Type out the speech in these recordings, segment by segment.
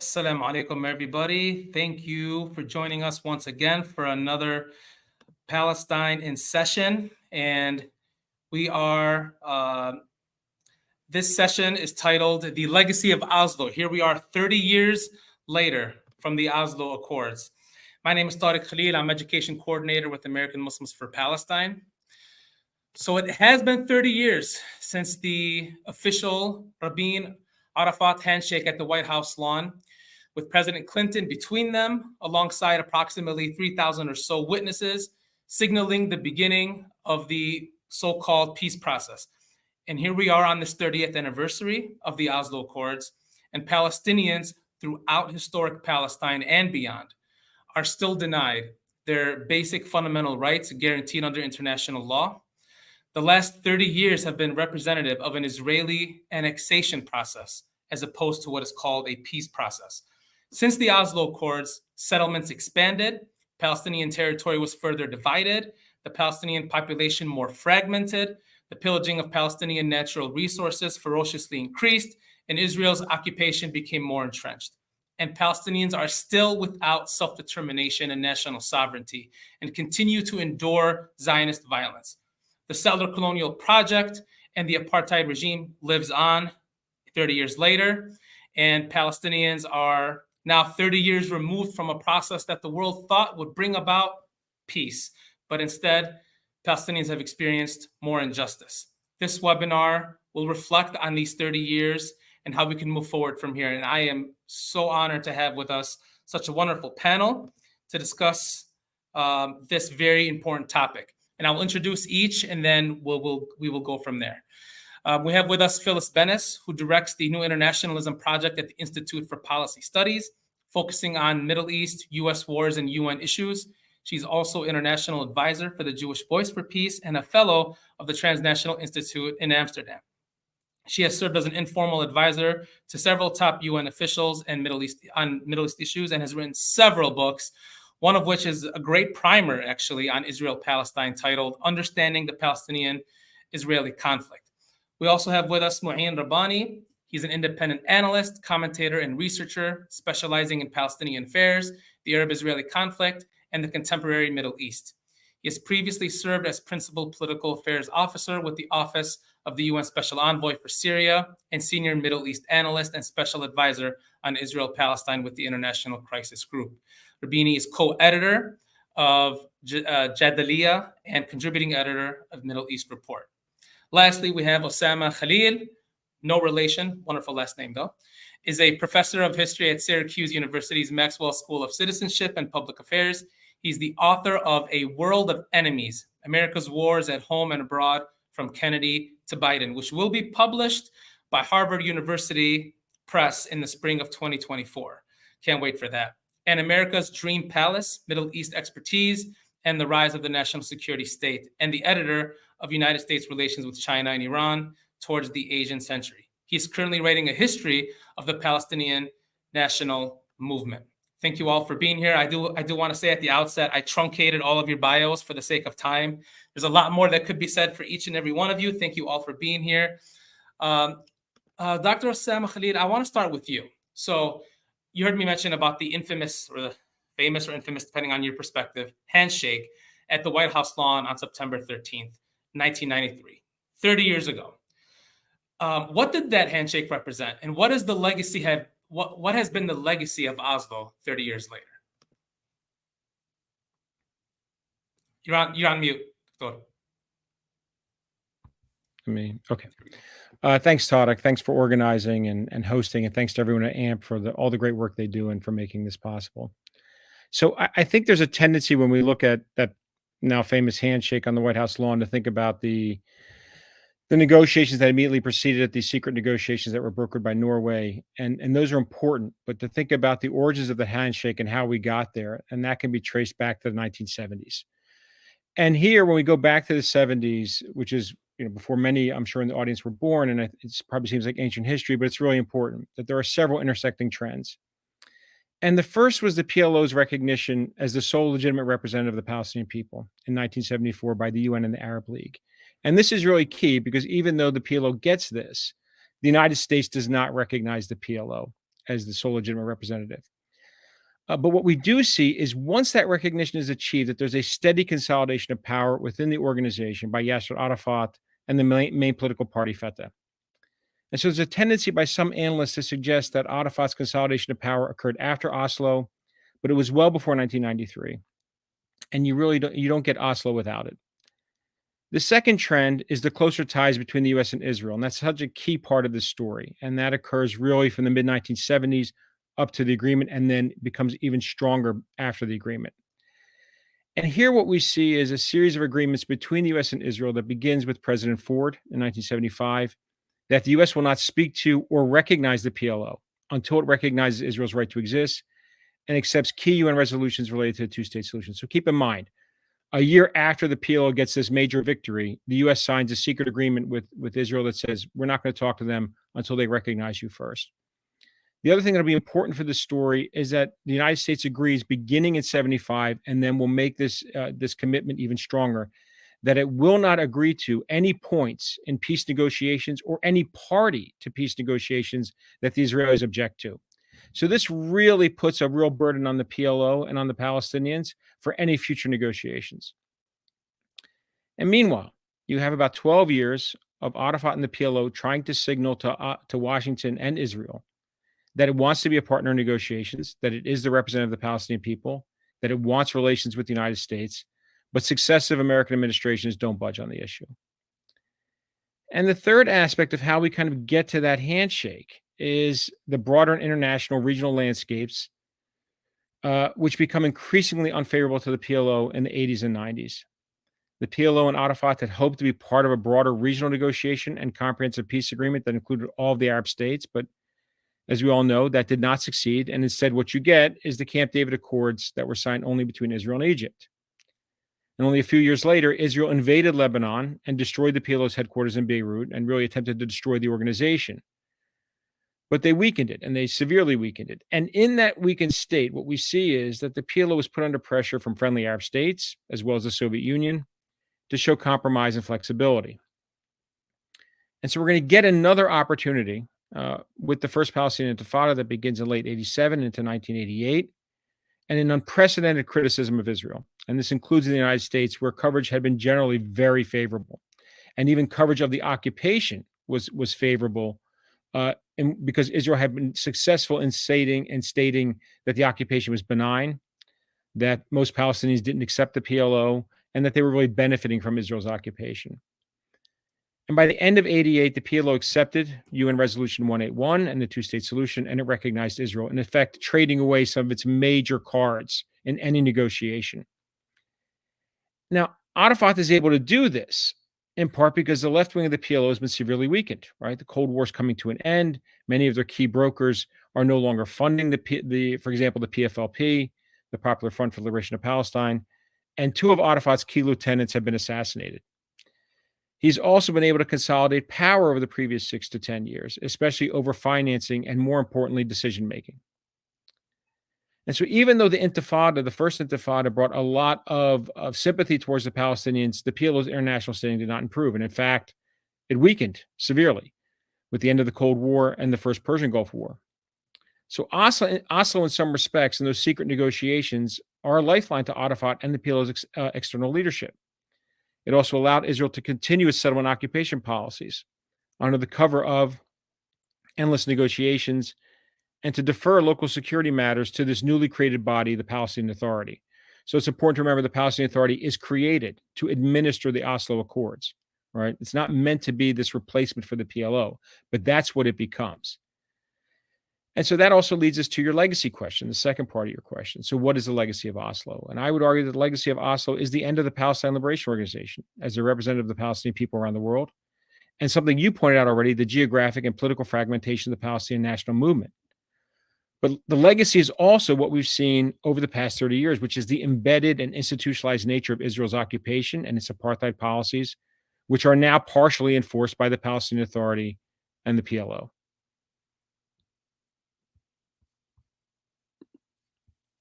Assalamu alaikum, everybody. Thank you for joining us once again for another Palestine in session. And we are, this session is titled The Legacy of Oslo. Here we are 30 years later from the Oslo Accords. My name is Khalil. I'm Education Coordinator with American Muslims for Palestine. So it has been 30 years since the official Rabin-Arafat handshake at the White House lawn, with President Clinton between them, alongside approximately 3,000 or so witnesses, signaling the beginning of the so-called peace process. And here we are on this 30th anniversary of the Oslo Accords, and Palestinians throughout historic Palestine and beyond are still denied their basic fundamental rights guaranteed under international law. The last 30 years have been representative of an Israeli annexation process, as opposed to what is called a peace process. Since the Oslo Accords, settlements expanded, Palestinian territory was further divided, the Palestinian population more fragmented, the pillaging of Palestinian natural resources ferociously increased, and Israel's occupation became more entrenched. And Palestinians are still without self-determination and national sovereignty and continue to endure Zionist violence. The settler colonial project and the apartheid regime lives on 30 years later, and Palestinians are now 30 years removed from a process that the world thought would bring about peace, but instead, Palestinians have experienced more injustice. This webinar will reflect on these 30 years and how we can move forward from here. And I am so honored to have with us such a wonderful panel to discuss this very important topic. And I'll introduce each, and then we will go from there. We have with us Phyllis Bennis, who directs the New Internationalism Project at the Institute for Policy Studies, focusing on Middle East, U.S. wars, and UN issues. She's also international advisor for the Jewish Voice for Peace and a fellow of the Transnational Institute in Amsterdam. She has served as an informal advisor to several top UN officials and Middle East issues, and has written several books, one of which is a great primer, actually, on Israel-Palestine, titled Understanding the Palestinian-Israeli Conflict. We also have with us Mouin Rabbani. He's an independent analyst, commentator, and researcher specializing in Palestinian affairs, the Arab-Israeli conflict, and the contemporary Middle East. He has previously served as Principal Political Affairs Officer with the Office of the UN Special Envoy for Syria and Senior Middle East Analyst and Special Advisor on Israel-Palestine with the International Crisis Group. Rabbani is co-editor of Jadaliyya and contributing editor of Middle East Report. Lastly, we have Osamah Khalil, no relation, wonderful last name though, is a professor of history at Syracuse University's Maxwell School of Citizenship and Public Affairs. He's the author of A World of Enemies, America's Wars at Home and Abroad from Kennedy to Biden, which will be published by Harvard University Press in the spring of 2024. Can't wait for that. And America's Dream Palace, Middle East Expertise, and the Rise of the National Security State, and the editor of United States Relations with China and Iran Towards the Asian Century. He's currently writing a history of the Palestinian national movement. Thank you all for being here. I do want to say at the outset, I truncated all of your bios for the sake of time. There's a lot more that could be said for each and every one of you. Thank you all for being here. Dr. Osamah Khalil, I want to start with you. So you heard me mention about the infamous, or the famous or infamous, depending on your perspective, handshake at the White House lawn on September 13th, 1993, 30 years ago. What did that handshake represent? And what is the legacy what has been the legacy of Oslo 30 years later? You're on mute, Doctor. Okay. Thanks, Tarek. Thanks for organizing and hosting, and thanks to everyone at AMP for all the great work they do and for making this possible. So I think there's a tendency when we look at that now famous handshake on the White House lawn to think about the negotiations that immediately preceded it, these secret negotiations that were brokered by Norway, and those are important, but to think about the origins of the handshake and how we got there, and that can be traced back to the 1970s. And here, when we go back to the 70s, which is before many, I'm sure, in the audience were born, and it probably seems like ancient history, but it's really important that there are several intersecting trends. And the first was the PLO's recognition as the sole legitimate representative of the Palestinian people in 1974 by the UN and the Arab League. And this is really key because even though the PLO gets this, the United States does not recognize the PLO as the sole legitimate representative. But what we do see is once that recognition is achieved, that there's a steady consolidation of power within the organization by Yasser Arafat and the main political party, Fatah. And so there's a tendency by some analysts to suggest that Arafat's consolidation of power occurred after Oslo, but it was well before 1993. And you don't get Oslo without it. The second trend is the closer ties between the US and Israel. And that's such a key part of this story. And that occurs really from the mid 1970s up to the agreement and then becomes even stronger after the agreement. And here what we see is a series of agreements between the US and Israel that begins with President Ford in 1975 that the US will not speak to or recognize the PLO until it recognizes Israel's right to exist and accepts key UN resolutions related to the two-state solution. So keep in mind, a year after the PLO gets this major victory, the US signs a secret agreement with Israel that says, we're not going to talk to them until they recognize you first. The other thing that'll be important for this story is that the United States agrees beginning in 75, and then will make this commitment even stronger, that it will not agree to any points in peace negotiations or any party to peace negotiations that the Israelis object to. So this really puts a real burden on the PLO and on the Palestinians for any future negotiations. And meanwhile, you have about 12 years of Arafat and the PLO trying to signal to Washington and Israel that it wants to be a partner in negotiations, that it is the representative of the Palestinian people, that it wants relations with the United States, but successive American administrations don't budge on the issue. And the third aspect of how we kind of get to that handshake is the broader international regional landscapes, which become increasingly unfavorable to the PLO in the 80s and 90s. The PLO and Arafat had hoped to be part of a broader regional negotiation and comprehensive peace agreement that included all of the Arab states, but as we all know, that did not succeed. And instead, what you get is the Camp David Accords that were signed only between Israel and Egypt. And only a few years later, Israel invaded Lebanon and destroyed the PLO's headquarters in Beirut and really attempted to destroy the organization. But they weakened it, and they severely weakened it. And in that weakened state, what we see is that the PLO was put under pressure from friendly Arab states, as well as the Soviet Union, to show compromise and flexibility. And so we're going to get another opportunity with the first Palestinian Intifada that begins in late 87 into 1988, and an unprecedented criticism of Israel. And this includes in the United States, where coverage had been generally very favorable. And even coverage of the occupation was favorable because Israel had been successful in stating that the occupation was benign, that most Palestinians didn't accept the PLO, and that they were really benefiting from Israel's occupation. And by the end of 88, the PLO accepted UN Resolution 181 and the two-state solution, and it recognized Israel, in effect, trading away some of its major cards in any negotiation. Now, Arafat is able to do this in part because the left wing of the PLO has been severely weakened, right? The Cold War is coming to an end. Many of their key brokers are no longer funding for example, the PFLP, the Popular Front for the Liberation of Palestine, and two of Arafat's key lieutenants have been assassinated. He's also been able to consolidate power over the previous 6 to 10 years, especially over financing and, more importantly, decision-making. And so even though the Intifada, the first Intifada, brought a lot of sympathy towards the Palestinians, the PLO's international standing did not improve. And in fact, it weakened severely with the end of the Cold War and the first Persian Gulf War. So Oslo, in some respects, and those secret negotiations are a lifeline to Arafat and the PLO's external leadership. It also allowed Israel to continue its settlement occupation policies under the cover of endless negotiations and to defer local security matters to this newly created body, the Palestinian Authority. So it's important to remember the Palestinian Authority is created to administer the Oslo Accords, right? It's not meant to be this replacement for the PLO, but that's what it becomes. And so that also leads us to your legacy question, the second part of your question. So what is the legacy of Oslo? And I would argue that the legacy of Oslo is the end of the Palestine Liberation Organization as a representative of the Palestinian people around the world. And something you pointed out already, the geographic and political fragmentation of the Palestinian national movement. But the legacy is also what we've seen over the past 30 years, which is the embedded and institutionalized nature of Israel's occupation and its apartheid policies, which are now partially enforced by the Palestinian Authority and the PLO.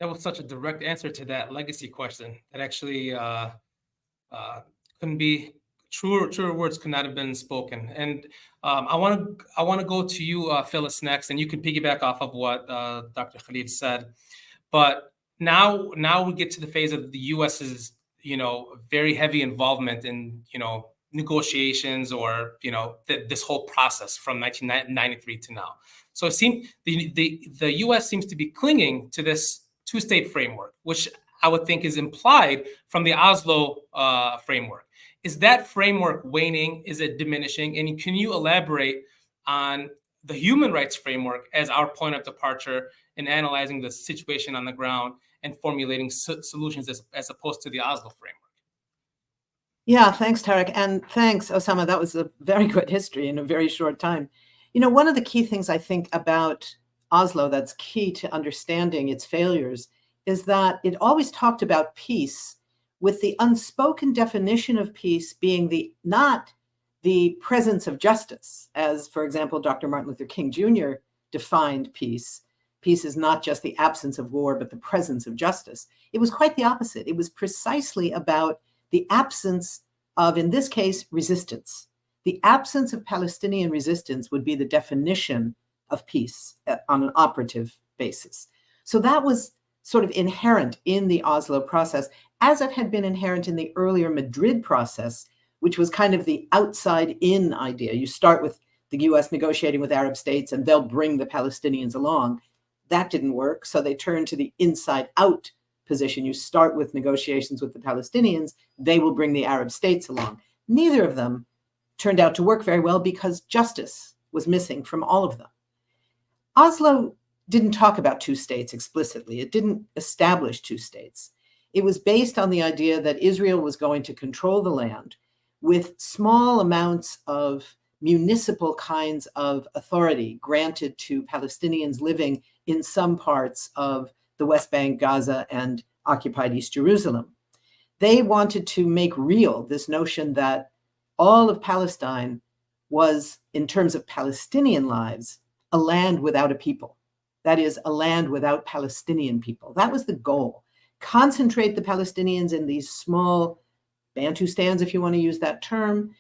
That was such a direct answer to that legacy question. That actually couldn't be truer words could not have been spoken. And I want to go to you, Phyllis, next, and you can piggyback off of what Dr. Khalil said. But now we get to the phase of the U.S.'s very heavy involvement in negotiations, or this whole process from 1993 to now. So it seems the U.S. seems to be clinging to this two-state framework, which I would think is implied from the Oslo framework. Is that framework waning? Is it diminishing? And can you elaborate on the human rights framework as our point of departure in analyzing the situation on the ground and formulating solutions as opposed to the Oslo framework? Yeah, thanks, Tarek. And thanks, Osamah. That was a very good history in a very short time. One of the key things I think about Oslo that's key to understanding its failures is that it always talked about peace with the unspoken definition of peace being not the presence of justice, as, for example, Dr. Martin Luther King Jr. defined peace. Peace is not just the absence of war, but the presence of justice. It was quite the opposite. It was precisely about the absence of, in this case, resistance. The absence of Palestinian resistance would be the definition of peace on an operative basis. So that was sort of inherent in the Oslo process, as it had been inherent in the earlier Madrid process, which was kind of the outside-in idea. You start with the US negotiating with Arab states, and they'll bring the Palestinians along. That didn't work, so they turned to the inside-out position. You start with negotiations with the Palestinians, they will bring the Arab states along. Neither of them turned out to work very well because justice was missing from all of them. Oslo didn't talk about two states explicitly. It didn't establish two states. It was based on the idea that Israel was going to control the land with small amounts of municipal kinds of authority granted to Palestinians living in some parts of the West Bank, Gaza, and occupied East Jerusalem. They wanted to make real this notion that all of Palestine was, in terms of Palestinian lives, a land without a people. That is, a land without Palestinian people. That was the goal. Concentrate the Palestinians in these small Bantustans, if you want to use that term,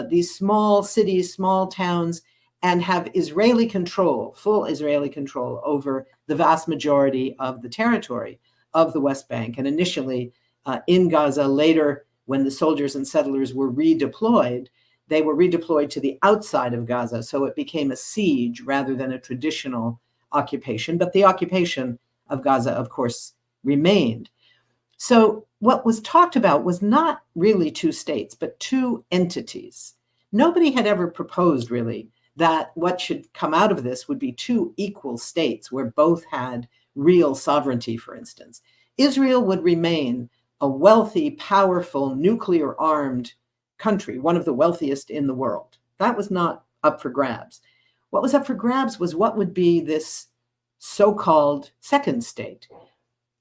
these small cities, small towns, and have Israeli control, full Israeli control over the vast majority of the territory of the West Bank. And initially in Gaza, later when the soldiers and settlers were redeployed, they were redeployed to the outside of Gaza. So it became a siege rather than a traditional occupation. But the occupation of Gaza, of course, remained. So what was talked about was not really two states, but two entities. Nobody had ever proposed, really, that what should come out of this would be two equal states where both had real sovereignty, for instance. Israel would remain a wealthy, powerful, nuclear-armed country, one of the wealthiest in the world. That was not up for grabs. What was up for grabs was what would be this so-called second state.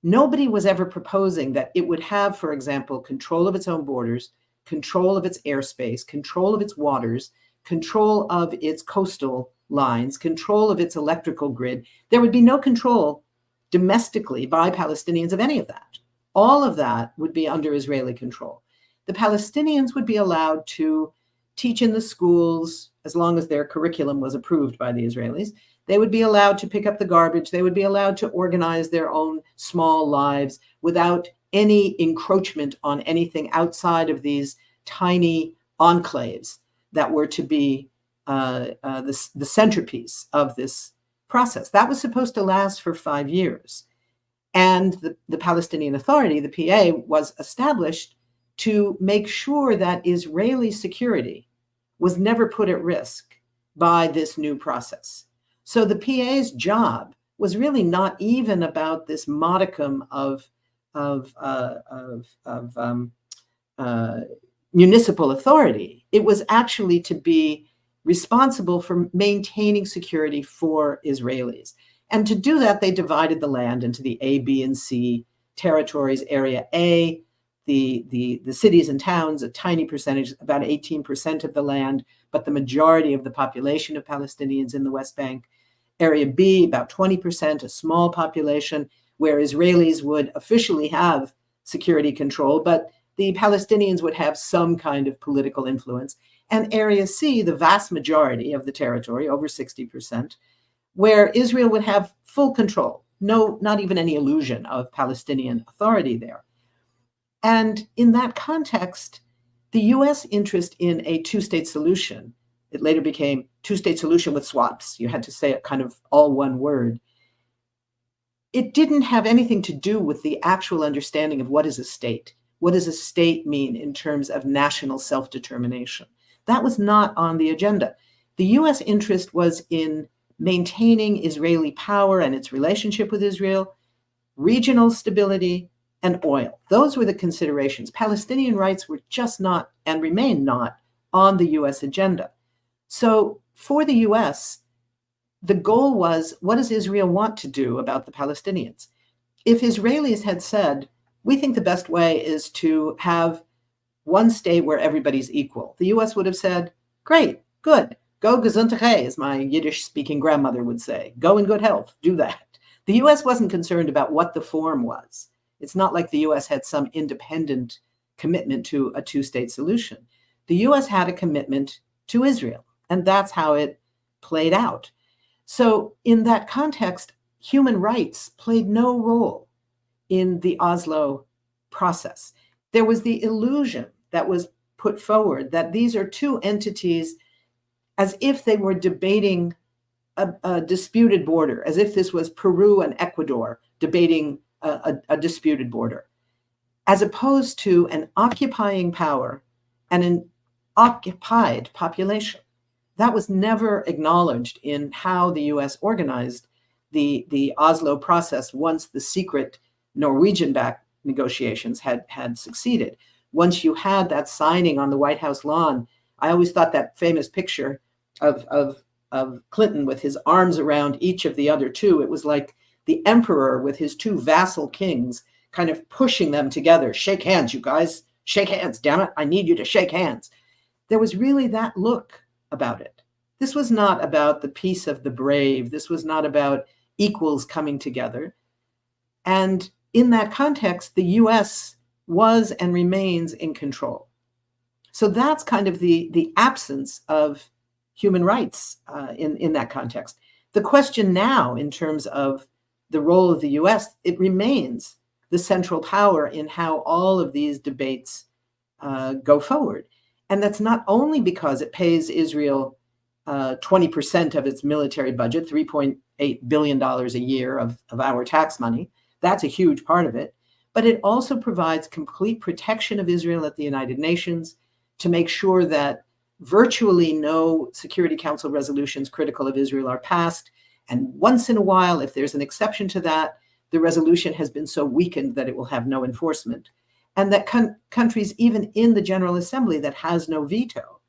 Nobody was ever proposing that it would have, for example, control of its own borders, control of its airspace, control of its waters, control of its coastal lines, control of its electrical grid. There would be no control domestically by Palestinians of any of that. All of that would be under Israeli control. The Palestinians would be allowed to teach in the schools as long as their curriculum was approved by the Israelis. They would be allowed to pick up the garbage. They would be allowed to organize their own small lives without any encroachment on anything outside of these tiny enclaves that were to be the centerpiece of this process. That was supposed to last for 5 years. And the Palestinian Authority, the PA, was established to make sure that Israeli security was never put at risk by this new process. So the PA's job was really not even about this modicum of municipal authority. It was actually to be responsible for maintaining security for Israelis. And to do that, they divided the land into the A, B, and C territories. Area A, the cities and towns, a tiny percentage, about 18% of the land, but the majority of the population of Palestinians in the West Bank. Area B, about 20%, a small population, where Israelis would officially have security control, but the Palestinians would have some kind of political influence. And Area C, the vast majority of the territory, over 60%, where Israel would have full control. No, not even any illusion of Palestinian authority there. And in that context, the US interest in a two-state solution, it later became two-state solution with swaps. You had to say it kind of all one word. It didn't have anything to do with the actual understanding of what is a state. What does a state mean in terms of national self-determination? That was not on the agenda. The US interest was in maintaining Israeli power and its relationship with Israel, regional stability, and oil. Those were the considerations. Palestinian rights were just not, and remain not, on the US agenda. So for the US, the goal was, what does Israel want to do about the Palestinians? If Israelis had said, we think the best way is to have one state where everybody's equal, the US would have said, great, good, go gesundheit, as my Yiddish-speaking grandmother would say, go in good health, do that. The US wasn't concerned about what the form was. It's not like the US had some independent commitment to a two-state solution. The US had a commitment to Israel, and that's how it played out. So in that context, human rights played no role in the Oslo process. There was the illusion that was put forward that these are two entities as if they were debating a disputed border, as if this was Peru and Ecuador debating a disputed border, as opposed to an occupying power and an occupied population. That was never acknowledged in how the US organized the Oslo process once the secret Norwegian-backed negotiations had succeeded. Once you had that signing on the White House lawn, I always thought that famous picture of Clinton with his arms around each of the other two, it was like the emperor with his two vassal kings kind of pushing them together. Shake hands, you guys. Shake hands, damn it. I need you to shake hands. There was really that look about it. This was not about the peace of the brave. This was not about equals coming together. And in that context, the US was and remains in control. So that's kind of the absence of human rights in that context. The question now, in terms of the role of the US, it remains the central power in how all of these debates go forward. And that's not only because it pays Israel 20% of its military budget, $3.8 billion a year of our tax money. That's a huge part of it. But it also provides complete protection of Israel at the United Nations to make sure that virtually no Security Council resolutions critical of Israel are passed. And once in a while, if there's an exception to that, the resolution has been so weakened that it will have no enforcement. And that countries, even in the General Assembly that has no veto,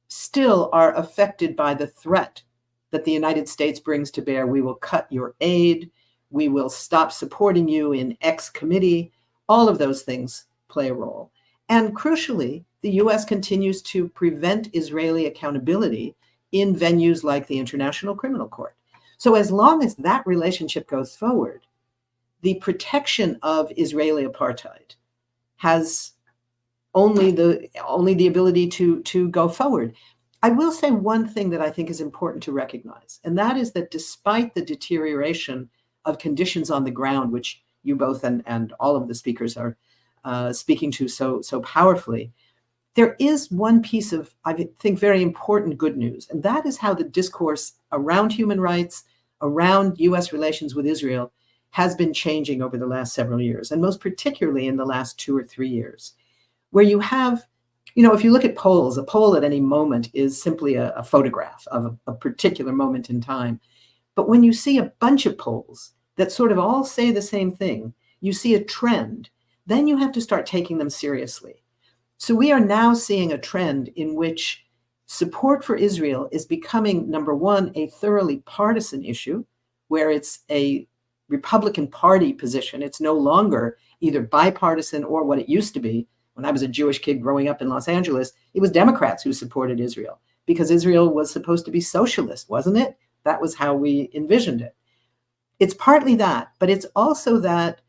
still are affected by the threat that the United States brings to bear. We will cut your aid. We will stop supporting you in X committee. All of those things play a role. And crucially, the US continues to prevent Israeli accountability in venues like the International Criminal Court. So as long as that relationship goes forward, the protection of Israeli apartheid has only the ability to go forward. I will say one thing that I think is important to recognize, and that is that despite the deterioration of conditions on the ground, which you both and all of the speakers are speaking to so powerfully, there is one piece of, I think, very important good news, and that is how the discourse around human rights, around US relations with Israel, has been changing over the last several years, and most particularly in the last 2 or 3 years, where you have, if you look at polls, a poll at any moment is simply a photograph of a particular moment in time. But when you see a bunch of polls that sort of all say the same thing, you see a trend, then you have to start taking them seriously. So we are now seeing a trend in which support for Israel is becoming, number one, a thoroughly partisan issue, where it's a Republican Party position. It's no longer either bipartisan or what it used to be. When I was a Jewish kid growing up in Los Angeles, it was Democrats who supported Israel because Israel was supposed to be socialist, wasn't it? That was how we envisioned it. It's partly that, but it's also that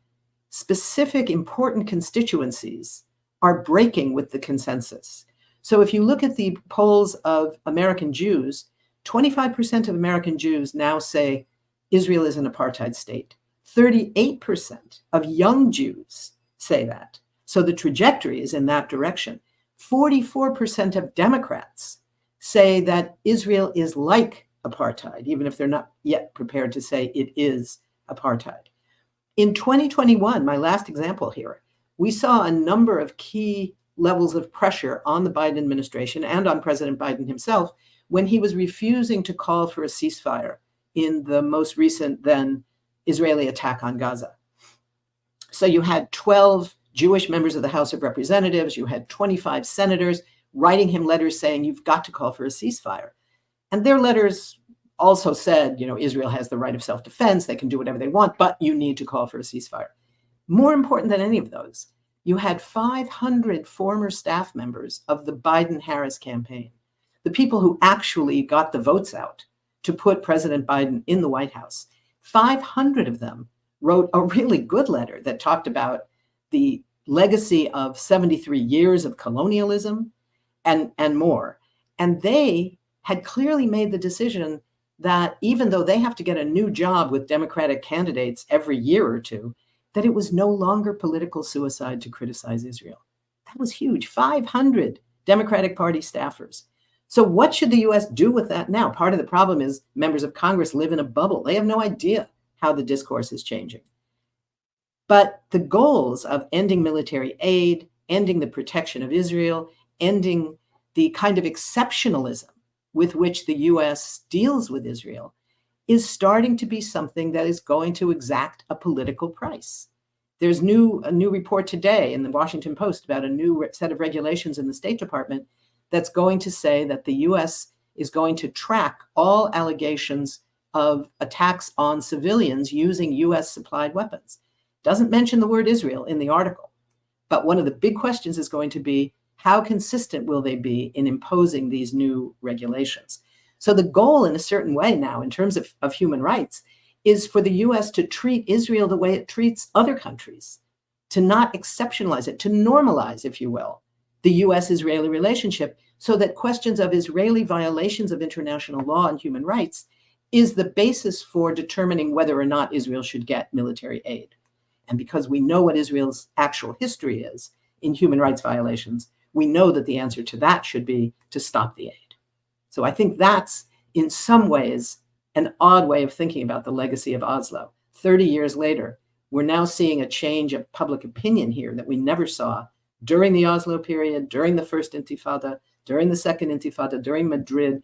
specific important constituencies are breaking with the consensus. So if you look at the polls of American Jews, 25% of American Jews now say Israel is an apartheid state. 38% of young Jews say that. So the trajectory is in that direction. 44% of Democrats say that Israel is like apartheid, even if they're not yet prepared to say it is apartheid. In 2021, my last example here, we saw a number of key levels of pressure on the Biden administration and on President Biden himself when he was refusing to call for a ceasefire in the most recent then Israeli attack on Gaza. So you had 12 Jewish members of the House of Representatives, you had 25 senators writing him letters saying, you've got to call for a ceasefire. And their letters also said, Israel has the right of self-defense, they can do whatever they want, but you need to call for a ceasefire. More important than any of those, you had 500 former staff members of the Biden-Harris campaign, the people who actually got the votes out to put President Biden in the White House. 500 of them wrote a really good letter that talked about the legacy of 73 years of colonialism and more. And they had clearly made the decision that even though they have to get a new job with Democratic candidates every year or two, that it was no longer political suicide to criticize Israel. That was huge. 500 Democratic Party staffers. So what should the US do with that now? Part of the problem is members of Congress live in a bubble. They have no idea how the discourse is changing. But the goals of ending military aid, ending the protection of Israel, ending the kind of exceptionalism with which the US deals with Israel is starting to be something that is going to exact a political price. There's a new report today in the Washington Post about a new set of regulations in the State Department that's going to say that the US is going to track all allegations of attacks on civilians using US supplied weapons. Doesn't mention the word Israel in the article, but one of the big questions is going to be, how consistent will they be in imposing these new regulations? So the goal in a certain way now, in terms of human rights, is for the US to treat Israel the way it treats other countries, to not exceptionalize it, to normalize, if you will, the US-Israeli relationship, so that questions of Israeli violations of international law and human rights is the basis for determining whether or not Israel should get military aid. And because we know what Israel's actual history is in human rights violations, we know that the answer to that should be to stop the aid. So I think that's, in some ways, an odd way of thinking about the legacy of Oslo. 30 years later, we're now seeing a change of public opinion here that we never saw during the Oslo period, during the first Intifada, during the second Intifada, during Madrid,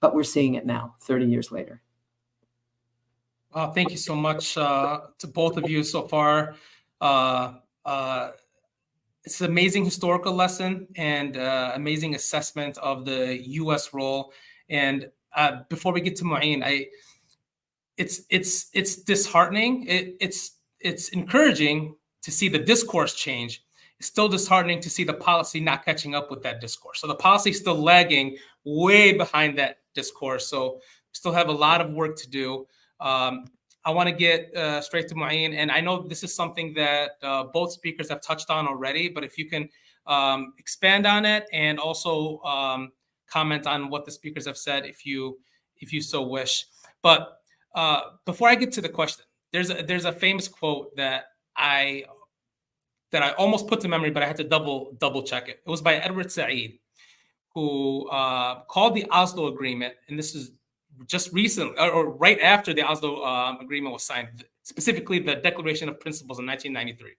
but we're seeing it now, 30 years later. Thank you so much to both of you so far. It's an amazing historical lesson and amazing assessment of the U.S. role. And before we get to Mouin, it's disheartening. It's encouraging to see the discourse change. It's still disheartening to see the policy not catching up with that discourse. So the policy is still lagging way behind that discourse. So we still have a lot of work to do. I want to get straight to Mouin, and I know this is something that both speakers have touched on already, but if you can expand on it and also comment on what the speakers have said, if you so wish. But before I get to the question, there's a famous quote that I almost put to memory, but I had to double check it. It was by Edward Said, who called the Oslo Agreement, and this is just recently, or right after the Oslo Agreement was signed, specifically the Declaration of Principles in 1993,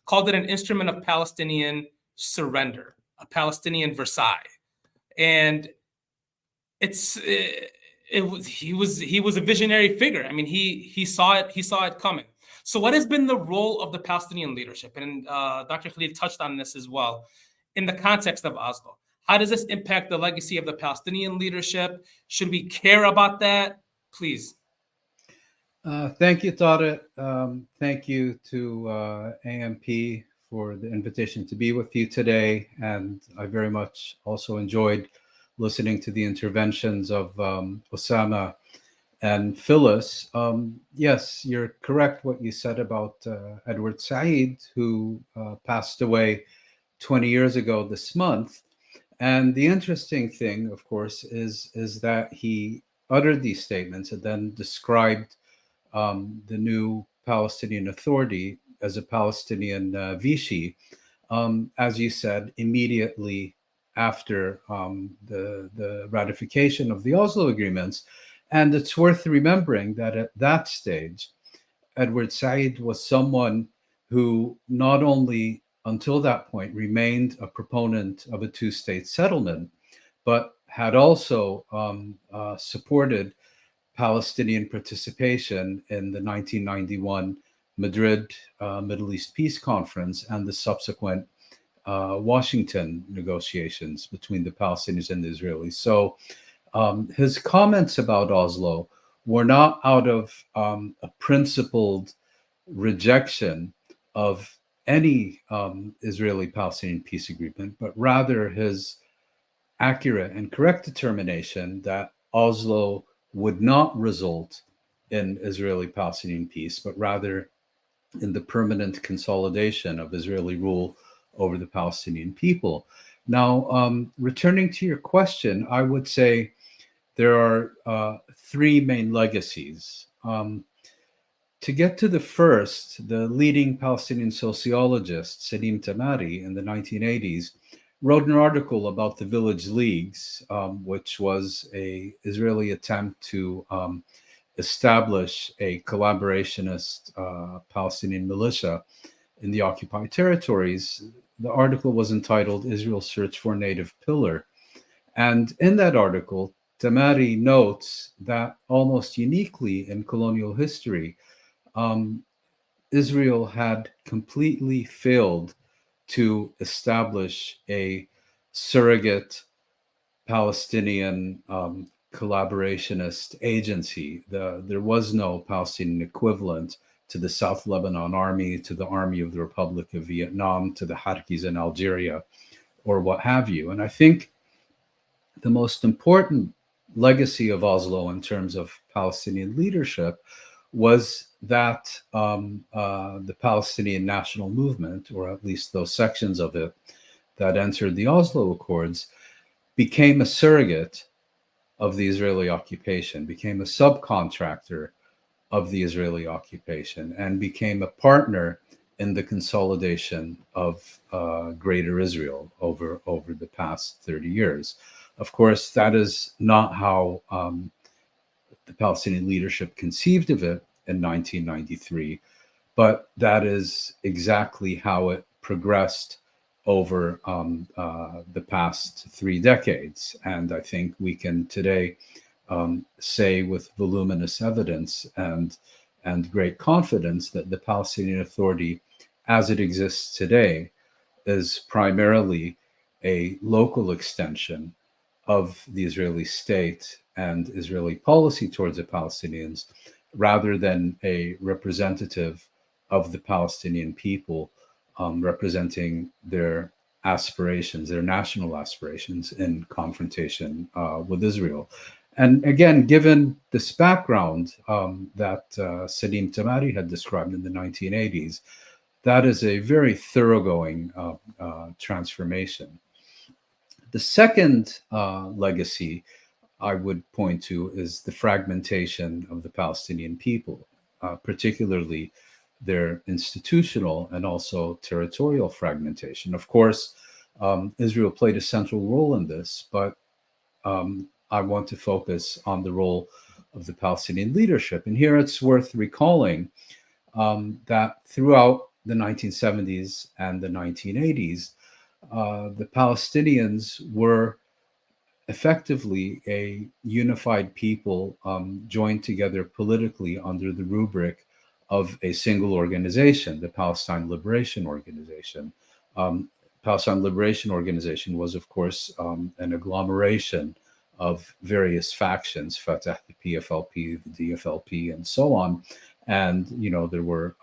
called it an instrument of Palestinian surrender, a Palestinian Versailles. And he was a visionary figure. I mean, he saw it coming. So what has been the role of the Palestinian leadership? And Dr. Khalil touched on this as well in the context of Oslo. How does this impact the legacy of the Palestinian leadership? Should we care about that? Please. Thank you, Tariq. Thank you to AMP for the invitation to be with you today. And I very much also enjoyed listening to the interventions of Osamah and Phyllis. Yes, you're correct what you said about Edward Said, who passed away 20 years ago this month. And the interesting thing, of course, is that he uttered these statements and then described the new Palestinian Authority as a Palestinian Vichy, as you said, immediately after the ratification of the Oslo agreements. And it's worth remembering that at that stage, Edward Said was someone who not only until that point remained a proponent of a two-state settlement, but had also supported Palestinian participation in the 1991 Madrid Middle East Peace Conference and the subsequent Washington negotiations between the Palestinians and the Israelis. So his comments about Oslo were not out of a principled rejection of any Israeli-Palestinian peace agreement, but rather his accurate and correct determination that Oslo would not result in Israeli-Palestinian peace, but rather in the permanent consolidation of Israeli rule over the Palestinian people. Now, returning to your question, I would say there are three main legacies. To get to the first, the leading Palestinian sociologist, Salim Tamari, in the 1980s, wrote an article about the village leagues, which was an Israeli attempt to establish a collaborationist Palestinian militia in the occupied territories. The article was entitled Israel's Search for a Native Pillar. And in that article, Tamari notes that almost uniquely in colonial history, Israel had completely failed to establish a surrogate Palestinian collaborationist agency. There was no Palestinian equivalent to the South Lebanon Army, to the Army of the Republic of Vietnam, to the Harkis in Algeria, or what have you. And I think the most important legacy of Oslo in terms of Palestinian leadership was that the Palestinian national movement, or at least those sections of it that entered the Oslo Accords, became a surrogate of the Israeli occupation, became a subcontractor of the Israeli occupation, and became a partner in the consolidation of Greater Israel over the past 30 years. Of course, that is not how the Palestinian leadership conceived of it in 1993, but that is exactly how it progressed over the past 3 decades. And I think we can today say with voluminous evidence and great confidence that the Palestinian Authority, as it exists today, is primarily a local extension of the Israeli state and Israeli policy towards the Palestinians, rather than a representative of the Palestinian people, representing their aspirations, their national aspirations in confrontation with Israel. And again, given this background that Salim Tamari had described in the 1980s, that is a very thoroughgoing transformation. The second legacy I would point to is the fragmentation of the Palestinian people, particularly their institutional and also territorial fragmentation. Of course, Israel played a central role in this, but I want to focus on the role of the Palestinian leadership. And here it's worth recalling that throughout the 1970s and the 1980s, the Palestinians were effectively a unified people joined together politically under the rubric of a single organization, the Palestine Liberation Organization. Palestine Liberation Organization was, of course, an agglomeration of various factions, Fatah, the PFLP, the DFLP, and so on. And, there were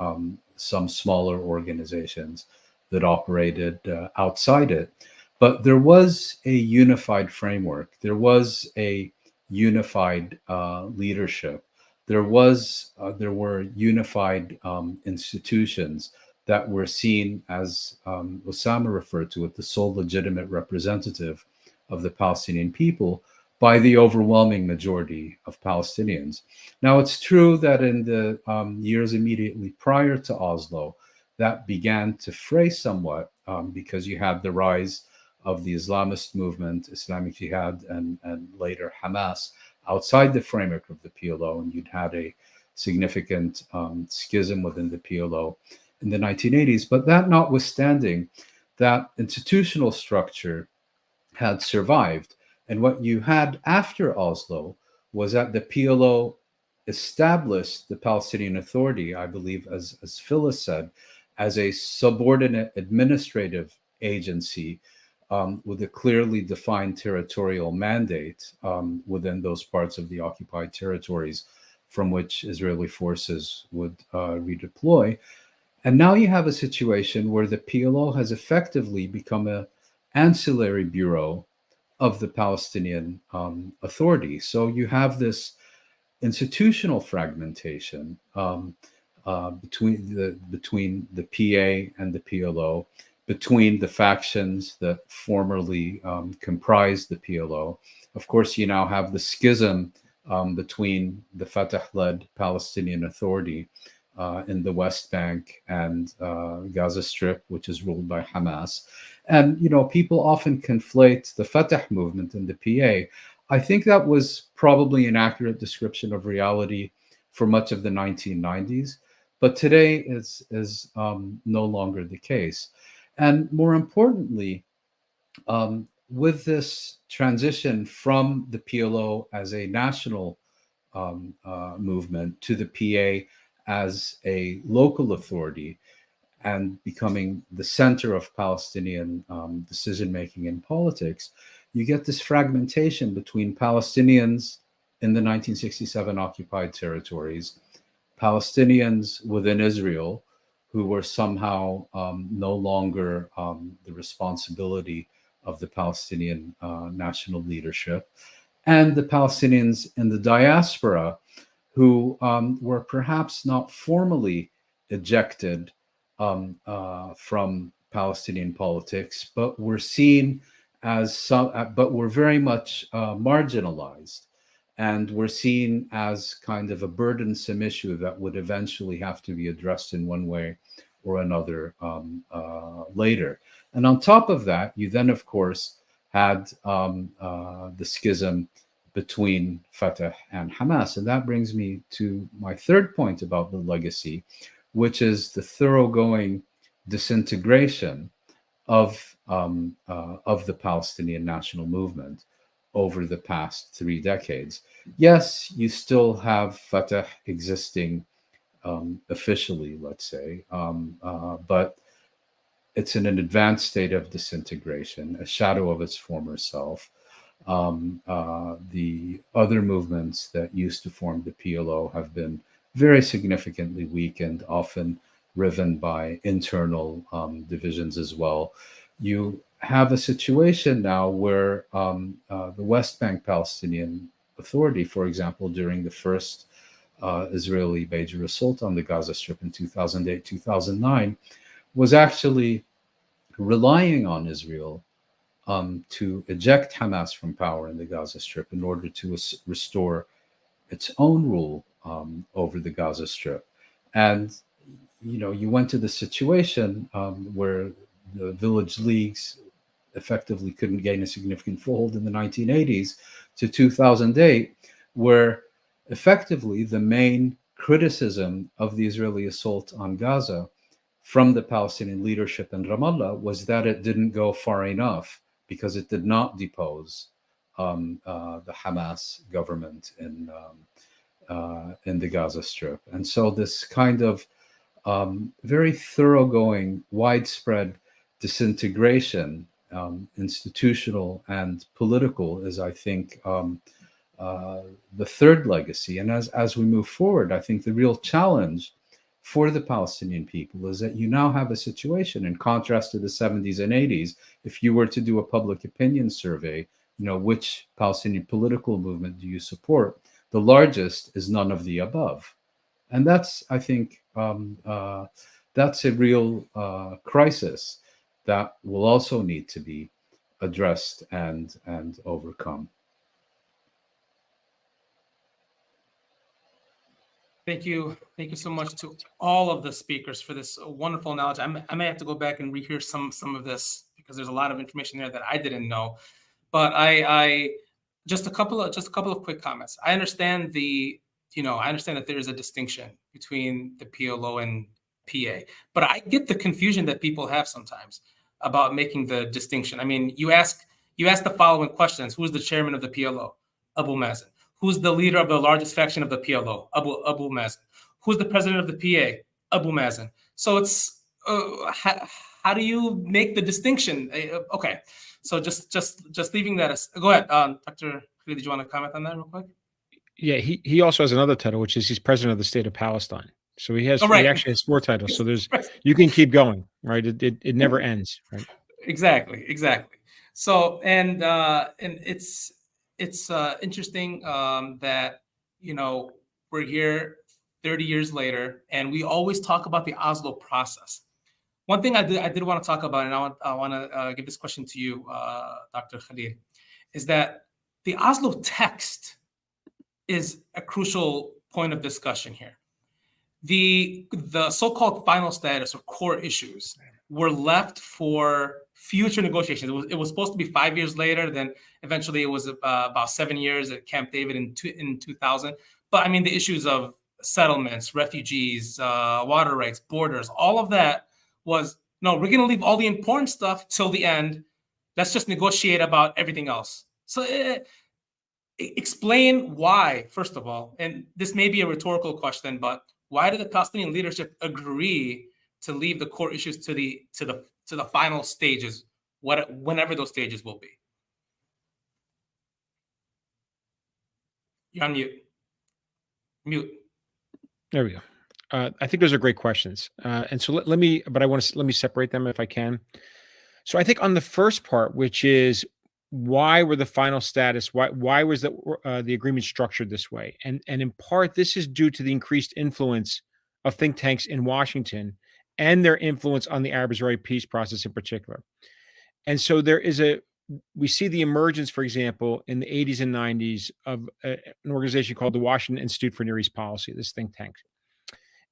some smaller organizations that operated outside it. But there was a unified framework. There was a unified leadership. There were unified institutions that were seen as Osamah referred to it, the sole legitimate representative of the Palestinian people by the overwhelming majority of Palestinians. Now, it's true that in the years immediately prior to Oslo, that began to fray somewhat because you had the rise of the Islamist movement, Islamic Jihad, and later Hamas outside the framework of the PLO, and you'd had a significant schism within the PLO in the 1980s. But that notwithstanding, that institutional structure had survived. And what you had after Oslo was that the PLO established the Palestinian Authority, I believe, as Phyllis said, as a subordinate administrative agency with a clearly defined territorial mandate within those parts of the occupied territories from which Israeli forces would redeploy. And now you have a situation where the PLO has effectively become an ancillary bureau of the Palestinian Authority. So you have this institutional fragmentation between the PA and the PLO, between the factions that formerly comprised the PLO. Of course, you now have the schism between the Fatah-led Palestinian Authority in the West Bank and Gaza Strip, which is ruled by Hamas. And, you know, people often conflate the Fatah movement and the PA. I think that was probably an accurate description of reality for much of the 1990s, but today is no longer the case. And more importantly, with this transition from the PLO as a national movement to the PA as a local authority and becoming the center of Palestinian decision-making and politics, you get this fragmentation between Palestinians in the 1967 occupied territories, Palestinians within Israel, who were somehow no longer the responsibility of the Palestinian national leadership, and the Palestinians in the diaspora, who were perhaps not formally ejected from Palestinian politics, but were seen as but were very much marginalized, and were seen as kind of a burdensome issue that would eventually have to be addressed in one way or another later. And on top of that, you then, of course, had the schism between Fatah and Hamas. And that brings me to my third point about the legacy, which is the thoroughgoing disintegration of the Palestinian national movement over the past 3 decades. Yes, you still have Fatah existing officially, let's say, but it's in an advanced state of disintegration, a shadow of its former self. The other movements that used to form the PLO have been very significantly weakened, often riven by internal divisions as well. You have a situation now where the West Bank Palestinian Authority, for example, during the first Israeli major assault on the Gaza Strip in 2008, 2009, was actually relying on Israel to eject Hamas from power in the Gaza Strip in order to restore its own rule over the Gaza Strip. And, you know, you went to the situation where the village leagues effectively couldn't gain a significant foothold in the 1980s to 2008, where effectively the main criticism of the Israeli assault on Gaza from the Palestinian leadership in Ramallah was that it didn't go far enough because it did not depose the Hamas government in the Gaza Strip. And so this kind of very thoroughgoing, widespread disintegration, institutional and political, is, I think, the third legacy. And as we move forward, I think the real challenge for the Palestinian people is that you now have a situation, in contrast to the 70s and 80s, if you were to do a public opinion survey, you know, which Palestinian political movement do you support? The largest is none of the above. And that's, I think, that's a real crisis that will also need to be addressed and overcome. Thank you so much to all of the speakers for this wonderful knowledge. I may have to go back and rehear some of this because there's a lot of information there that I didn't know. But I just a couple of quick comments. I understand that there is a distinction between the PLO and PA, but I get the confusion that people have sometimes about making the distinction. I mean, you ask the following questions: Who's the chairman of the PLO? Abu Mazen. Who's the leader of the largest faction of the PLO? Abu Mazen. Who's the president of the PA? Abu Mazen. So it's how do you make the distinction? Okay, so just leaving that. Go ahead, Dr. Khalil, did you want to comment on that real quick? Yeah, he also has another title, which is he's president of the state of Palestine. So he actually has 4 titles. So you can keep going, right? It never ends, right? Exactly. So and it's interesting that we're here 30 years later, and we always talk about the Oslo process. One thing I did want to talk about, and I want to give this question to you, Dr. Khalil, is that the Oslo text is a crucial point of discussion here. The so-called final status or core issues were left for future negotiations. It was supposed to be 5 years later. Then eventually it was about 7 years at Camp David in 2000. But I mean, the issues of settlements, refugees, water rights, borders, all of that was, no, we're going to leave all the important stuff till the end. Let's just negotiate about everything else. So explain why, first of all, and this may be a rhetorical question, but why did the Palestinian leadership agree to leave the core issues to the final stages, whenever those stages will be? You're on mute. Mute. There we go. I think those are great questions. And so let me separate them if I can. So I think on the first part, which is why were the final status, why was the agreement structured this way? And in part, this is due to the increased influence of think tanks in Washington and their influence on the Arab-Israeli peace process in particular. And so we see the emergence, for example, in the 80s and 90s of an organization called the Washington Institute for Near East Policy, this think tank.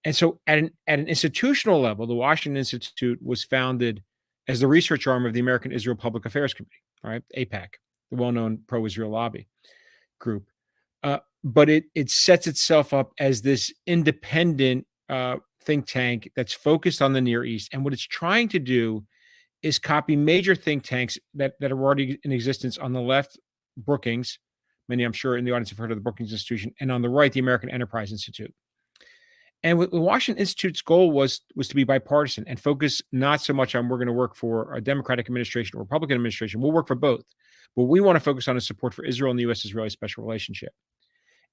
And so at an institutional level, the Washington Institute was founded as the research arm of the American Israel Public Affairs Committee, right? AIPAC, the well-known pro-Israel lobby group. But it sets itself up as this independent think tank that's focused on the Near East. And what it's trying to do is copy major think tanks that are already in existence. On the left, Brookings, many I'm sure in the audience have heard of the Brookings Institution, and on the right, the American Enterprise Institute. And what the Washington Institute's goal was to be bipartisan and focus not so much on we're going to work for a Democratic administration or Republican administration. We'll work for both. What we want to focus on is support for Israel and the U.S.-Israeli special relationship.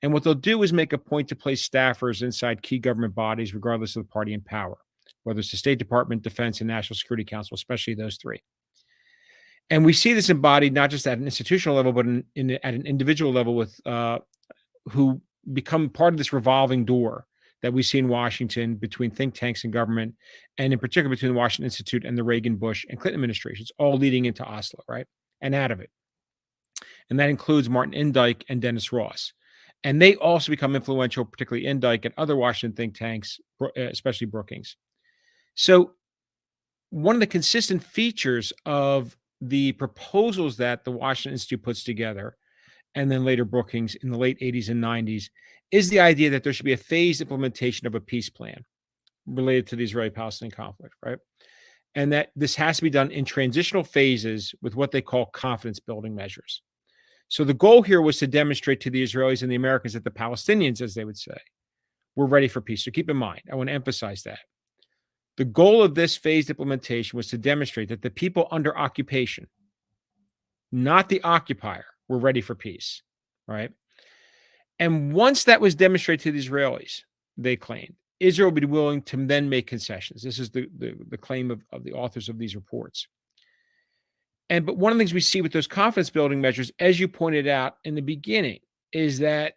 And what they'll do is make a point to place staffers inside key government bodies, regardless of the party in power, whether it's the State Department, Defense, and National Security Council, especially those three. And we see this embodied not just at an institutional level, but at an individual level with who become part of this revolving door that we see in Washington between think tanks and government, and in particular between the Washington Institute and the Reagan, Bush, and Clinton administrations, all leading into Oslo, right? And out of it. And that includes Martin Indyk and Dennis Ross. And they also become influential, particularly Indyk and other Washington think tanks, especially Brookings. So one of the consistent features of the proposals that the Washington Institute puts together, and then later Brookings in the late 80s and 90s, is the idea that there should be a phased implementation of a peace plan related to the Israeli-Palestinian conflict, right? And that this has to be done in transitional phases with what they call confidence-building measures. So the goal here was to demonstrate to the Israelis and the Americans that the Palestinians, as they would say, were ready for peace. So keep in mind, I want to emphasize that. The goal of this phased implementation was to demonstrate that the people under occupation, not the occupier, were ready for peace, right? And once that was demonstrated to the Israelis, they claimed, Israel would be willing to then make concessions. This is the claim of the authors of these reports. But one of the things we see with those confidence building measures, as you pointed out in the beginning, is that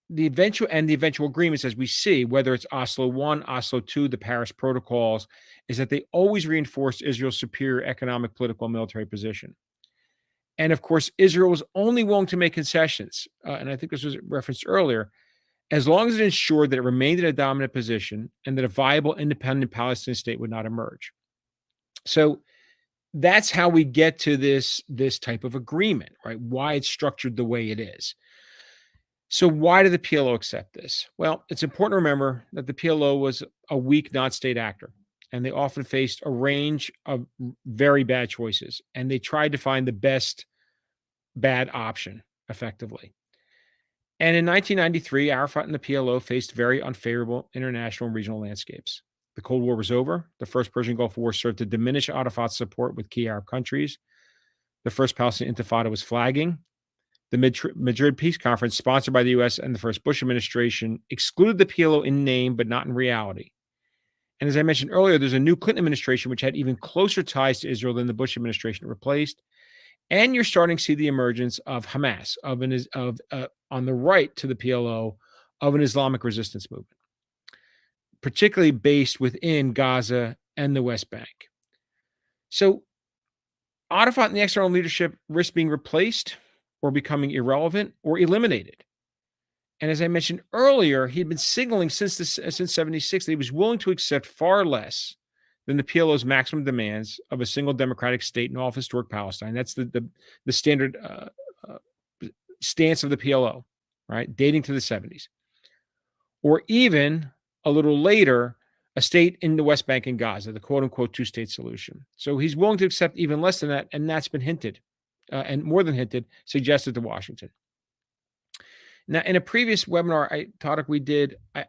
the eventual agreements, as we see, whether it's Oslo I, Oslo II, the Paris Protocols, is that they always reinforced Israel's superior economic, political, and military position. And of course, Israel was only willing to make concessions, and I think this was referenced earlier, as long as it ensured that it remained in a dominant position and that a viable, independent Palestinian state would not emerge. So that's how we get to this type of agreement, right? Why it's structured the way it is. So why did the PLO accept this? Well, it's important to remember that the PLO was a weak non-state actor, and they often faced a range of very bad choices, and they tried to find the best bad option effectively. And in 1993, Arafat and the PLO faced very unfavorable international and regional landscapes. The Cold War was over. The First Persian Gulf War served to diminish Arafat's support with key Arab countries. The First Palestinian Intifada was flagging. The Madrid Peace Conference, sponsored by the U.S. and the first Bush administration, excluded the PLO in name, but not in reality. And as I mentioned earlier, there's a new Clinton administration which had even closer ties to Israel than the Bush administration replaced. And you're starting to see the emergence of Hamas, on the right to the PLO, of an Islamic resistance movement, particularly based within Gaza and the West Bank. So Arafat and the external leadership risk being replaced or becoming irrelevant or eliminated. And as I mentioned earlier, he'd been signaling since 76 that he was willing to accept far less than the PLO's maximum demands of a single democratic state in all of historic Palestine. That's the standard stance of the PLO, right, dating to the 70s. Or even a little later, a state in the West Bank and Gaza, the quote-unquote two-state solution. So he's willing to accept even less than that, and that's been hinted, and more than hinted, suggested to Washington. Now, in a previous webinar,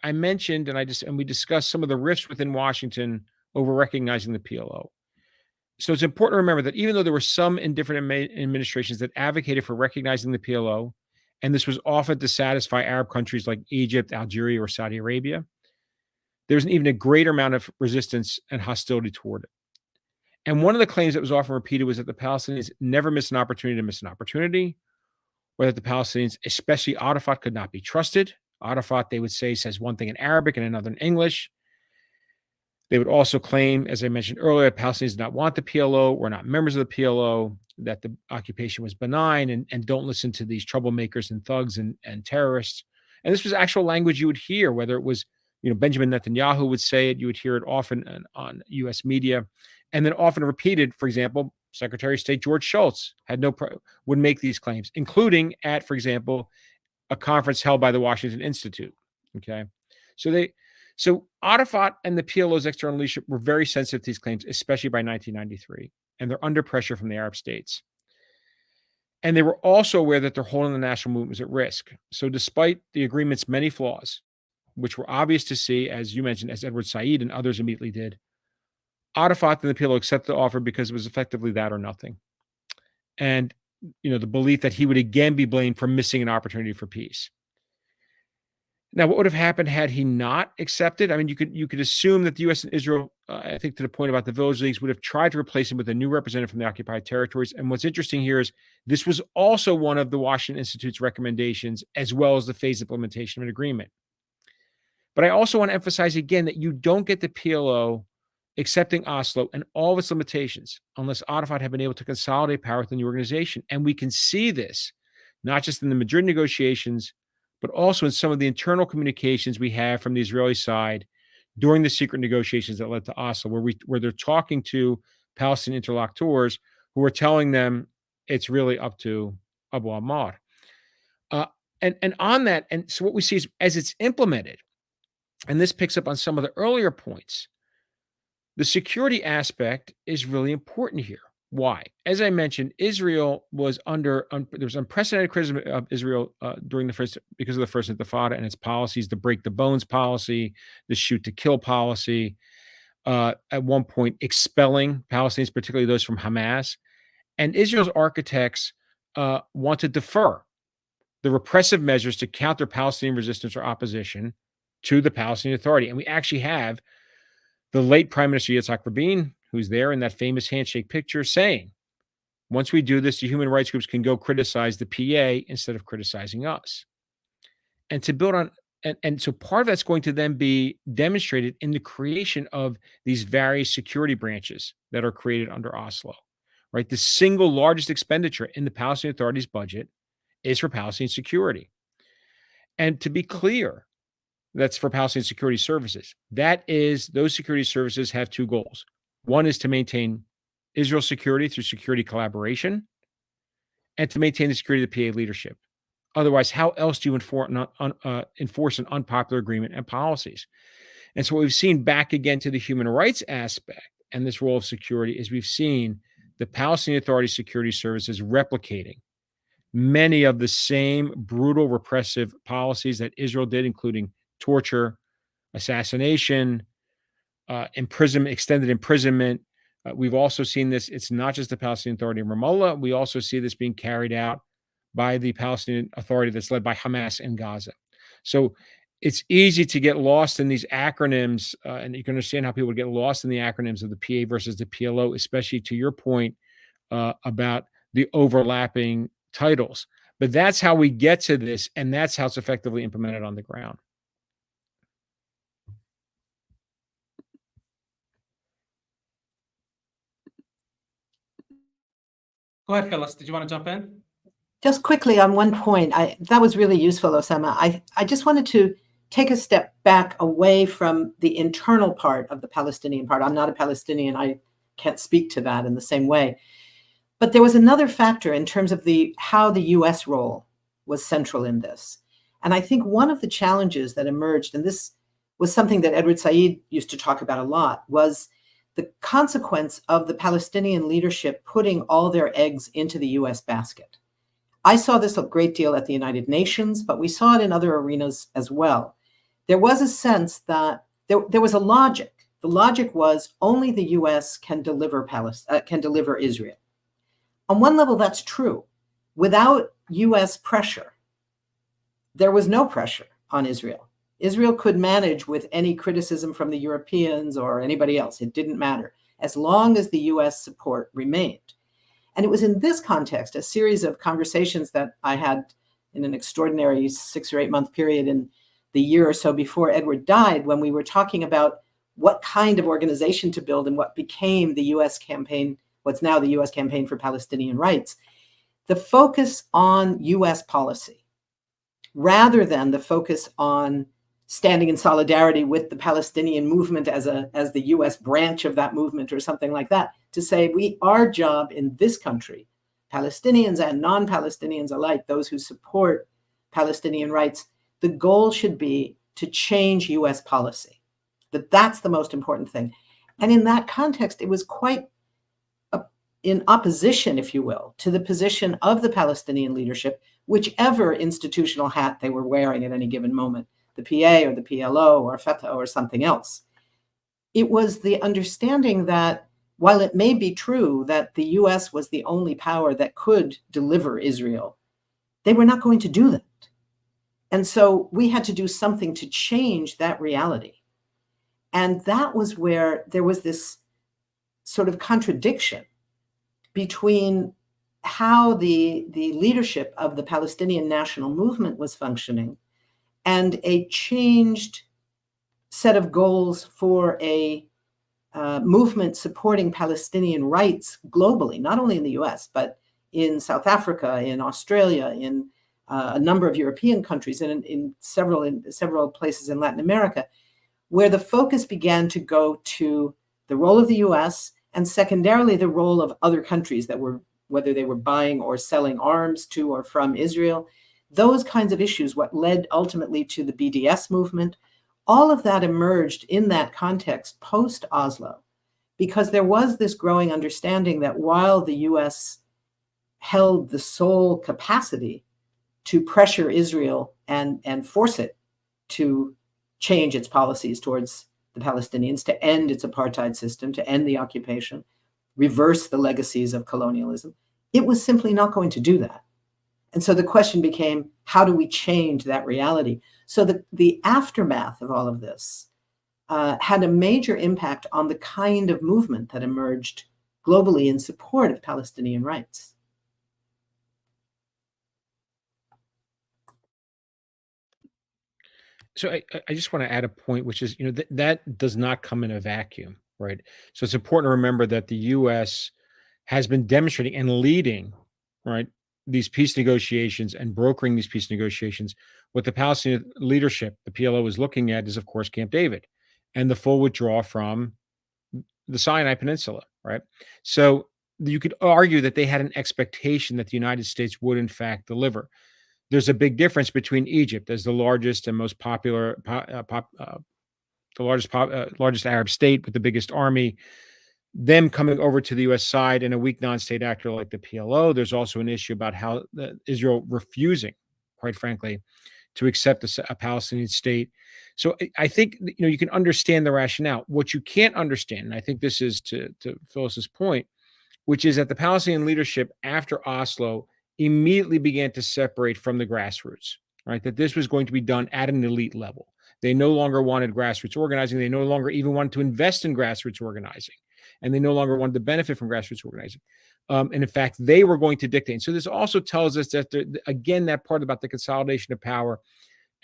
I mentioned, and we discussed some of the rifts within Washington over recognizing the PLO. So it's important to remember that even though there were some in different administrations that advocated for recognizing the PLO, and this was often to satisfy Arab countries like Egypt, Algeria, or Saudi Arabia, there's an even a greater amount of resistance and hostility toward it. And one of the claims that was often repeated was that the Palestinians never miss an opportunity to miss an opportunity, or that the Palestinians, especially Arafat, could not be trusted. Arafat, they would say, says one thing in Arabic and another in English. They would also claim, as I mentioned earlier, Palestinians did not want the PLO, were not members of the PLO, that the occupation was benign, and don't listen to these troublemakers and thugs and terrorists. And this was actual language you would hear, whether it was, Benjamin Netanyahu would say it, you would hear it often on U.S. media, and then often repeated. For example, Secretary of State George Shultz would make these claims, including at, for example, a conference held by the Washington Institute. Okay, so Arafat and the PLO's external leadership were very sensitive to these claims, especially by 1993, and they're under pressure from the Arab states. And they were also aware that their hold on the national movement was at risk. So despite the agreement's many flaws, which were obvious to see, as you mentioned, as Edward Said and others immediately did, Arafat and the PLO accepted the offer because it was effectively that or nothing. And, the belief that he would again be blamed for missing an opportunity for peace. Now, what would have happened had he not accepted? I mean, you could assume that the U.S. and Israel, I think to the point about the village leagues, would have tried to replace him with a new representative from the occupied territories. And what's interesting here is this was also one of the Washington Institute's recommendations, as well as the phased implementation of an agreement. But I also want to emphasize again that you don't get the PLO accepting Oslo and all of its limitations unless Arafat had been able to consolidate power within the organization. And we can see this not just in the Madrid negotiations, but also in some of the internal communications we have from the Israeli side during the secret negotiations that led to Oslo, where they're talking to Palestinian interlocutors who are telling them it's really up to Abu Ammar. And on that, and so what we see is as it's implemented, and this picks up on some of the earlier points, the security aspect is really important here. Why? As I mentioned, Israel was there was unprecedented criticism of Israel because of the First Intifada and its policies, the break the bones policy, the shoot to kill policy, at one point expelling Palestinians, particularly those from Hamas. And Israel's architects want to defer the repressive measures to counter Palestinian resistance or opposition to the Palestinian Authority. And we actually have the late Prime Minister Yitzhak Rabin, who's there in that famous handshake picture, saying, once we do this, the human rights groups can go criticize the PA instead of criticizing us. and to build on. And so part of that's going to then be demonstrated in the creation of these various security branches that are created under Oslo, right? The single largest expenditure in the Palestinian Authority's budget is for Palestinian security. And to be clear, that's for Palestinian security services. That is, those security services have two goals. One is to maintain Israel's security through security collaboration and to maintain the security of the PA leadership. Otherwise, how else do you enforce an unpopular agreement and policies? And so what we've seen back again to the human rights aspect and this role of security is we've seen the Palestinian Authority security services replicating many of the same brutal repressive policies that Israel did, including torture, assassination, imprisonment, extended imprisonment. We've also seen this. It's not just the Palestinian Authority in Ramallah. We also see this being carried out by the Palestinian Authority that's led by Hamas in Gaza. So it's easy to get lost in these acronyms, and you can understand how people get lost in the acronyms of the PA versus the PLO, especially to your point about the overlapping titles. But that's how we get to this, and that's how it's effectively implemented on the ground. Go ahead, Phyllis. Did you want to jump in? Just quickly on one point, that was really useful, Osamah. I just wanted to take a step back away from the internal part of the Palestinian part. I'm not a Palestinian. I can't speak to that in the same way. But there was another factor in terms of how the U.S. role was central in this. And I think one of the challenges that emerged, and this was something that Edward Said used to talk about a lot, was the consequence of the Palestinian leadership putting all their eggs into the U.S. basket. I saw this a great deal at the United Nations, but we saw it in other arenas as well. There was a sense that there was a logic. The logic was only the U.S. can deliver Israel. On one level, that's true. Without U.S. pressure, there was no pressure on Israel. Israel could manage with any criticism from the Europeans or anybody else. It didn't matter, as long as the U.S. support remained. And it was in this context, a series of conversations that I had in an extraordinary 6 or 8 month period in the year or so before Edward died, when we were talking about what kind of organization to build and what became the U.S. campaign, what's now the U.S. Campaign for Palestinian Rights. The focus on U.S. policy, rather than the focus on standing in solidarity with the Palestinian movement as the U.S. branch of that movement or something like that, to say our job in this country, Palestinians and non-Palestinians alike, those who support Palestinian rights, the goal should be to change U.S. policy. That's the most important thing. And in that context, it was quite in opposition, if you will, to the position of the Palestinian leadership, whichever institutional hat they were wearing at any given moment, the PA or the PLO or Fatah or something else. It was the understanding that while it may be true that the US was the only power that could deliver Israel, they were not going to do that. And so we had to do something to change that reality. And that was where there was this sort of contradiction between how the leadership of the Palestinian national movement was functioning and a changed set of goals for a movement supporting Palestinian rights globally, not only in the US, but in South Africa, in Australia, in a number of European countries, and in several places in Latin America, where the focus began to go to the role of the US and secondarily the role of other countries that were, whether they were buying or selling arms to or from Israel, those kinds of issues, what led ultimately to the BDS movement, all of that emerged in that context post-Oslo, because there was this growing understanding that while the US held the sole capacity to pressure Israel and force it to change its policies towards the Palestinians, to end its apartheid system, to end the occupation, reverse the legacies of colonialism, it was simply not going to do that. And so the question became, how do we change that reality? So the aftermath of all of this had a major impact on the kind of movement that emerged globally in support of Palestinian rights. So I just want to add a point, which is, that does not come in a vacuum, right? So it's important to remember that the U.S. has been demonstrating and leading, right, these peace negotiations and brokering these peace negotiations. What the Palestinian leadership, the PLO, is looking at is, of course, Camp David and the full withdrawal from the Sinai Peninsula, right? So you could argue that they had an expectation that the United States would, in fact, deliver. There's a big difference between Egypt as the largest and most popular, largest Arab state with the biggest army, them coming over to the U.S. side and a weak non-state actor like the PLO. There's also an issue about how Israel refusing, quite frankly, to accept a Palestinian state. So I think you can understand the rationale. What you can't understand, and I think this is to Phyllis's point, which is that the Palestinian leadership after Oslo immediately began to separate from the grassroots, right? That this was going to be done at an elite level. They no longer wanted grassroots organizing. They no longer even wanted to invest in grassroots organizing. And they no longer wanted to benefit from grassroots organizing. And in fact, they were going to dictate. So this also tells us that, again, that part about the consolidation of power,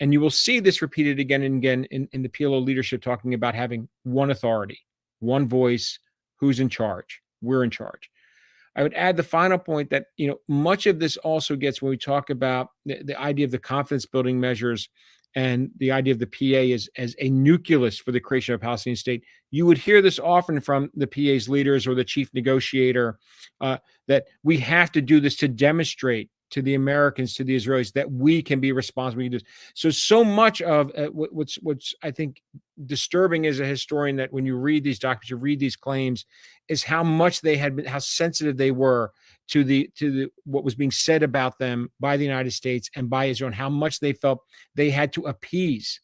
and you will see this repeated again and again in the PLO leadership talking about having one authority, one voice, who's in charge. We're in charge. I would add the final point that, much of this also gets when we talk about the idea of the confidence building measures and the idea of the PA as a nucleus for the creation of a Palestinian state. You would hear this often from the PA's leaders or the chief negotiator, that we have to do this to demonstrate to the Americans, to the Israelis, that we can be responsible. So much of what's I think disturbing as a historian, that when you read these documents, you read these claims, is how much they had been, how sensitive they were to the what was being said about them by the United States and by Israel, and how much they felt they had to appease,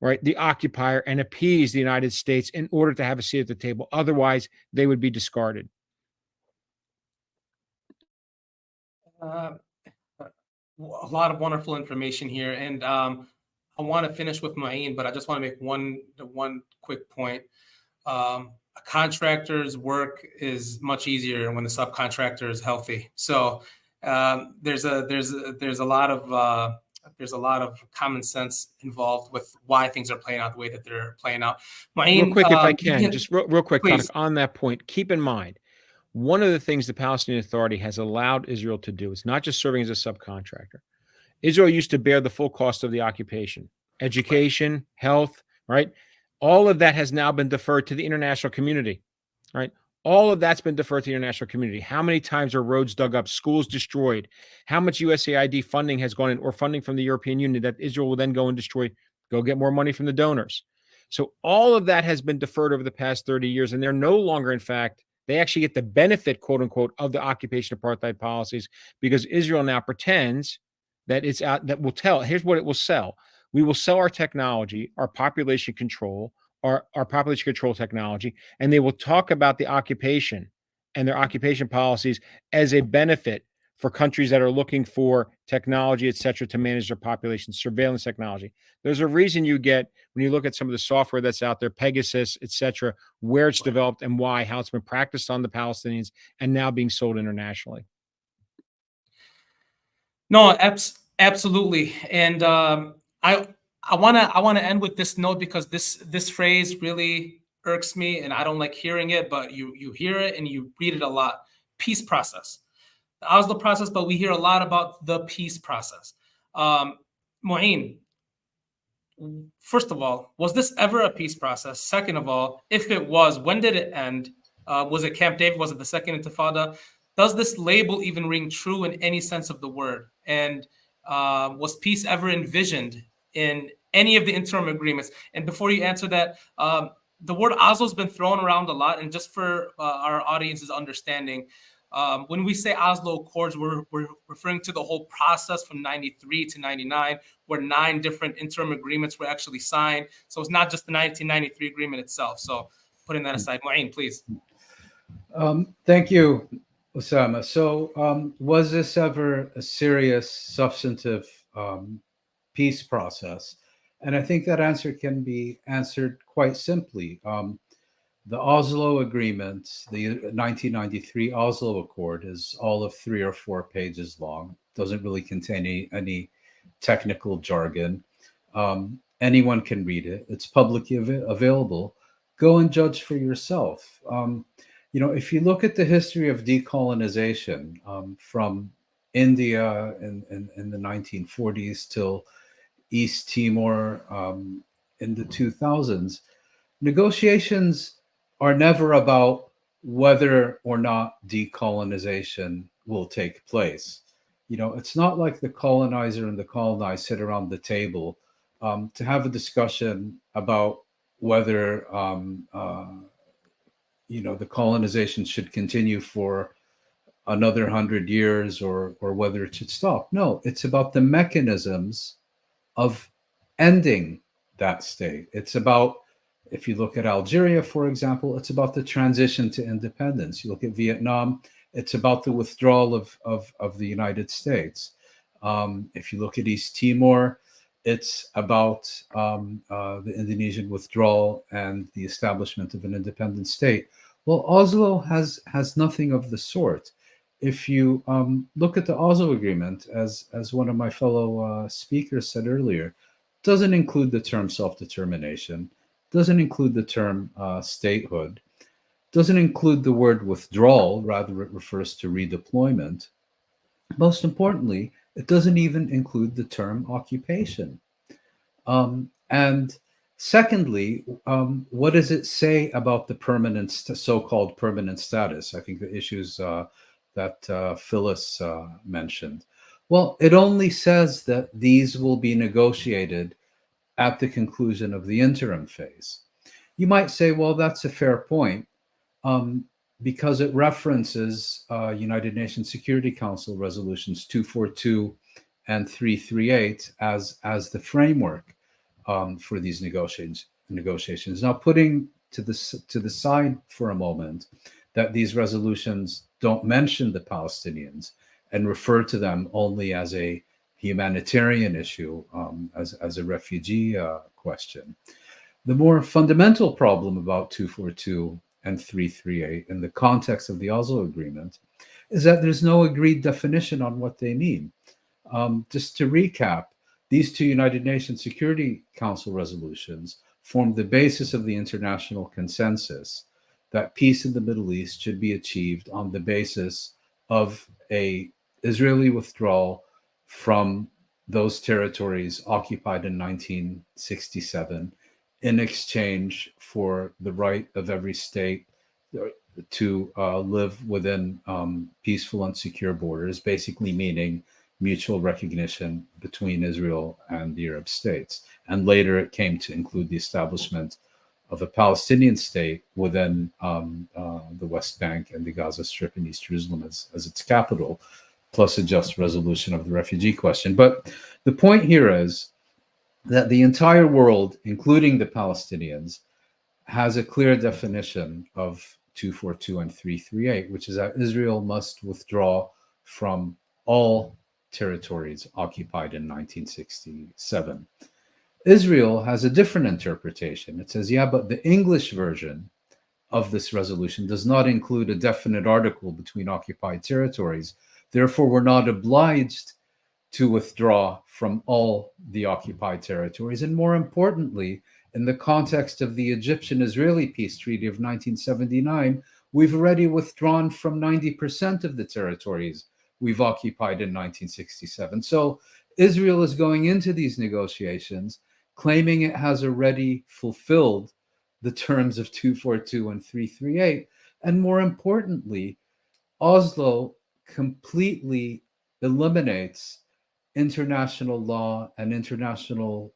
right, the occupier and appease the United States in order to have a seat at the table. Otherwise, they would be discarded. A lot of wonderful information here, and I want to finish with Mouin, but I just want to make one quick point. A contractor's work is much easier when the subcontractor is healthy. So there's a lot of common sense involved with why things are playing out the way that they're playing out. Mouin, real quick, if I can, just real quick, please. Tonic, on that point, keep in mind, one of the things the Palestinian Authority has allowed Israel to do is not just serving as a subcontractor. Israel used to bear the full cost of the occupation, education, health, right? All of that has now been deferred to the international community, right? All of that's been deferred to the international community. How many times are roads dug up, schools destroyed? How much USAID funding has gone in, or funding from the European Union that Israel will then go and destroy, go get more money from the donors? So all of that has been deferred over the past 30 years, and they're no longer, in fact, they actually get the benefit, quote unquote, of the occupation apartheid policies, because Israel now pretends that it's out, that will tell, here's what it will sell. We will sell our technology, our population control, our population control technology, and they will talk about the occupation and their occupation policies as a benefit for countries that are looking for technology, et cetera, to manage their population, surveillance technology. There's a reason you get, when you look at some of the software that's out there, Pegasus, et cetera, where it's developed and why, how it's been practiced on the Palestinians and now being sold internationally. No, absolutely. And I want to end with this note, because this phrase really irks me, and I don't like hearing it, but you hear it and you read it a lot. Peace process. The Oslo process, but we hear a lot about the peace process. Mouin, first of all, was this ever a peace process? Second of all, if it was, when did it end? Was it Camp David? Was it the Second Intifada? Does this label even ring true in any sense of the word? And was peace ever envisioned in any of the interim agreements? And before you answer that, the word Oslo has been thrown around a lot, and just for our audience's understanding, when we say Oslo Accords, we're referring to the whole process from 93 to 99, where 9 different interim agreements were actually signed. So it's not just the 1993 agreement itself. So putting that aside, Mouin, please. Thank you, Osamah. So was this ever a serious, substantive peace process? And I think that answer can be answered quite simply. The Oslo Agreement, the 1993 Oslo Accord, is all of 3 or 4 pages long. Doesn't really contain any technical jargon. Anyone can read it. It's publicly available. Go and judge for yourself. If you look at the history of decolonization from India in the 1940s till East Timor in the 2000s, negotiations are never about whether or not decolonization will take place. It's not like the colonizer and the colonized sit around the table to have a discussion about whether the colonization should continue for another 100 years or whether it should stop. No, it's about the mechanisms of ending that state. It's about, if you look at Algeria, for example, it's about the transition to independence. You look at Vietnam, it's about the withdrawal of the United States. If you look at East Timor, it's about the Indonesian withdrawal and the establishment of an independent state. Well, Oslo has nothing of the sort. If you look at the Oslo Agreement, as one of my fellow speakers said earlier, doesn't include the term self-determination, doesn't include the term statehood, doesn't include the word withdrawal, rather it refers to redeployment. Most importantly, it doesn't even include the term occupation. And secondly, what does it say about the permanent, so-called permanent status? I think the issues that Phyllis mentioned. Well, it only says that these will be negotiated at the conclusion of the interim phase. You might say, well, that's a fair point, because it references United Nations Security Council resolutions 242 and 338 as the framework for these negotiations. Now, putting to the side for a moment that these resolutions don't mention the Palestinians and refer to them only as a humanitarian issue, as a refugee question. The more fundamental problem about 242 and 338 in the context of the Oslo Agreement is that there's no agreed definition on what they mean. Just to recap, these two United Nations Security Council resolutions form the basis of the international consensus that peace in the Middle East should be achieved on the basis of an Israeli withdrawal from those territories occupied in 1967 in exchange for the right of every state to live within peaceful and secure borders, basically meaning mutual recognition between Israel and the Arab states. And later it came to include the establishment of a Palestinian state within the West Bank and the Gaza Strip in East Jerusalem as its capital, plus a just resolution of the refugee question. But the point here is that the entire world, including the Palestinians, has a clear definition of 242 and 338, which is that Israel must withdraw from all territories occupied in 1967. Israel has a different interpretation. It says, yeah, but the English version of this resolution does not include a definite article between occupied territories. Therefore, we're not obliged to withdraw from all the occupied territories. And more importantly, in the context of the Egyptian-Israeli peace treaty of 1979, we've already withdrawn from 90% of the territories we've occupied in 1967. So Israel is going into these negotiations claiming it has already fulfilled the terms of 242 and 338. And more importantly, Oslo completely eliminates international law and international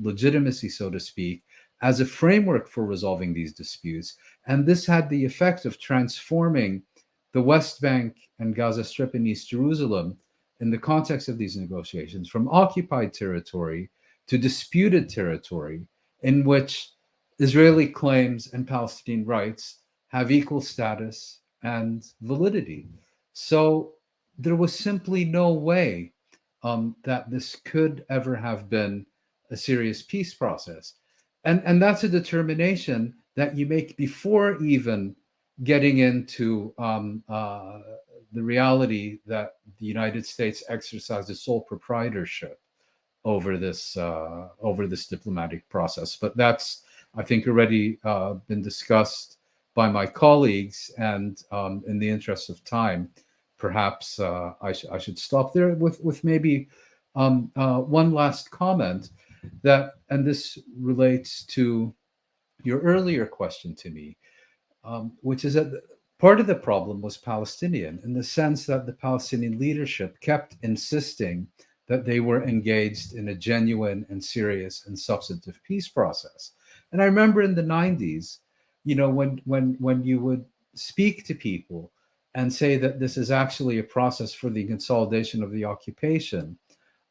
legitimacy, so to speak, as a framework for resolving these disputes. And this had the effect of transforming the West Bank and Gaza Strip in East Jerusalem in the context of these negotiations from occupied territory to disputed territory in which Israeli claims and Palestinian rights have equal status and validity. So there was simply no way that this could ever have been a serious peace process. And that's a determination that you make before even getting into the reality that the United States exercises sole proprietorship over this diplomatic process. But that's, I think, already been discussed by my colleagues, and in the interest of time, perhaps I should stop there with maybe one last comment, that, and this relates to your earlier question to me, which is that part of the problem was Palestinian, in the sense that the Palestinian leadership kept insisting that they were engaged in a genuine and serious and substantive peace process. And I remember in the 90s, when you would speak to people and say that this is actually a process for the consolidation of the occupation,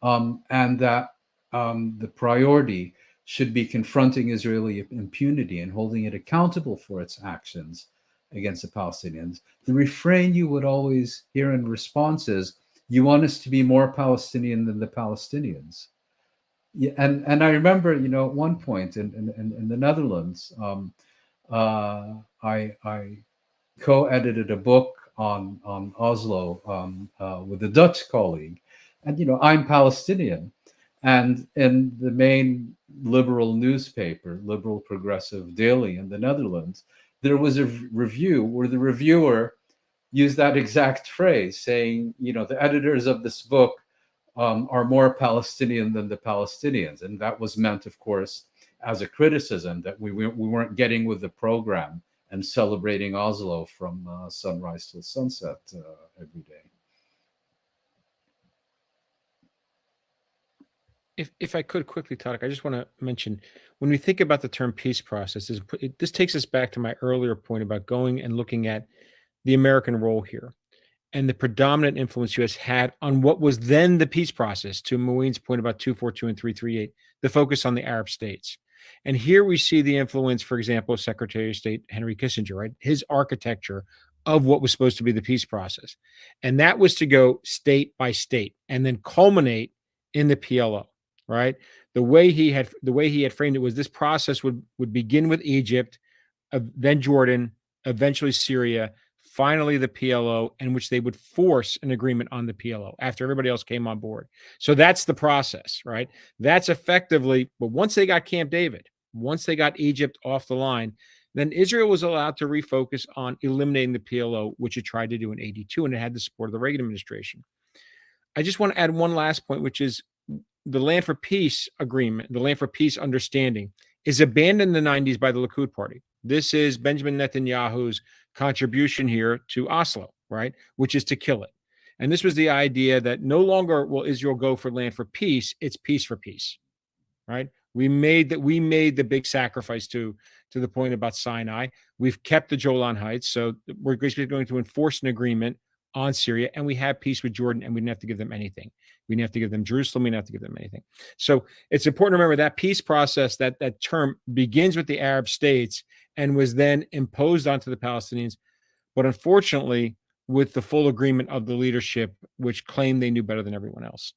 and that the priority should be confronting Israeli impunity and holding it accountable for its actions against the Palestinians, the refrain you would always hear in response is, "You want us to be more Palestinian than the Palestinians." Yeah, and I remember, at one point in the Netherlands, I co-edited a book on Oslo with a Dutch colleague, and I'm Palestinian, and in the main liberal newspaper, Liberal Progressive Daily in the Netherlands, there was a review where the reviewer used that exact phrase, saying, the editors of this book are more Palestinian than the Palestinians. And that was meant, of course, as a criticism that we weren't getting with the program and celebrating Oslo from sunrise till sunset every day. If I could quickly, Tarek, I just want to mention, when we think about the term peace process, this takes us back to my earlier point about going and looking at the American role here and the predominant influence U.S. had on what was then the peace process, to Mouin's point about 242 and 338, the focus on the Arab states. And here we see the influence, for example, of Secretary of State Henry Kissinger, right? His architecture of what was supposed to be the peace process. And that was to go state by state and then culminate in the PLO, right? The way he had framed it was this process would begin with Egypt, then Jordan, eventually Syria, finally the PLO, in which they would force an agreement on the PLO after everybody else came on board. So that's the process, right? That's effectively, but once they got Camp David, once they got Egypt off the line, then Israel was allowed to refocus on eliminating the PLO, which it tried to do in 82, and it had the support of the Reagan administration. I just want to add one last point, which is the Land for Peace agreement, the Land for Peace understanding, is abandoned in the 90s by the Likud party. This is Benjamin Netanyahu's contribution here to Oslo, right? Which is to kill it. And this was the idea that no longer will Israel go for land for peace, it's peace for peace, right? We made the big sacrifice to the point about Sinai. We've kept the Golan Heights, so we're going to enforce an agreement on Syria, and we have peace with Jordan, and we didn't have to give them anything. We didn't have to give them Jerusalem. We didn't have to give them anything. So it's important to remember that peace process, that term begins with the Arab states and was then imposed onto the Palestinians, but unfortunately, with the full agreement of the leadership, which claimed they knew better than everyone else.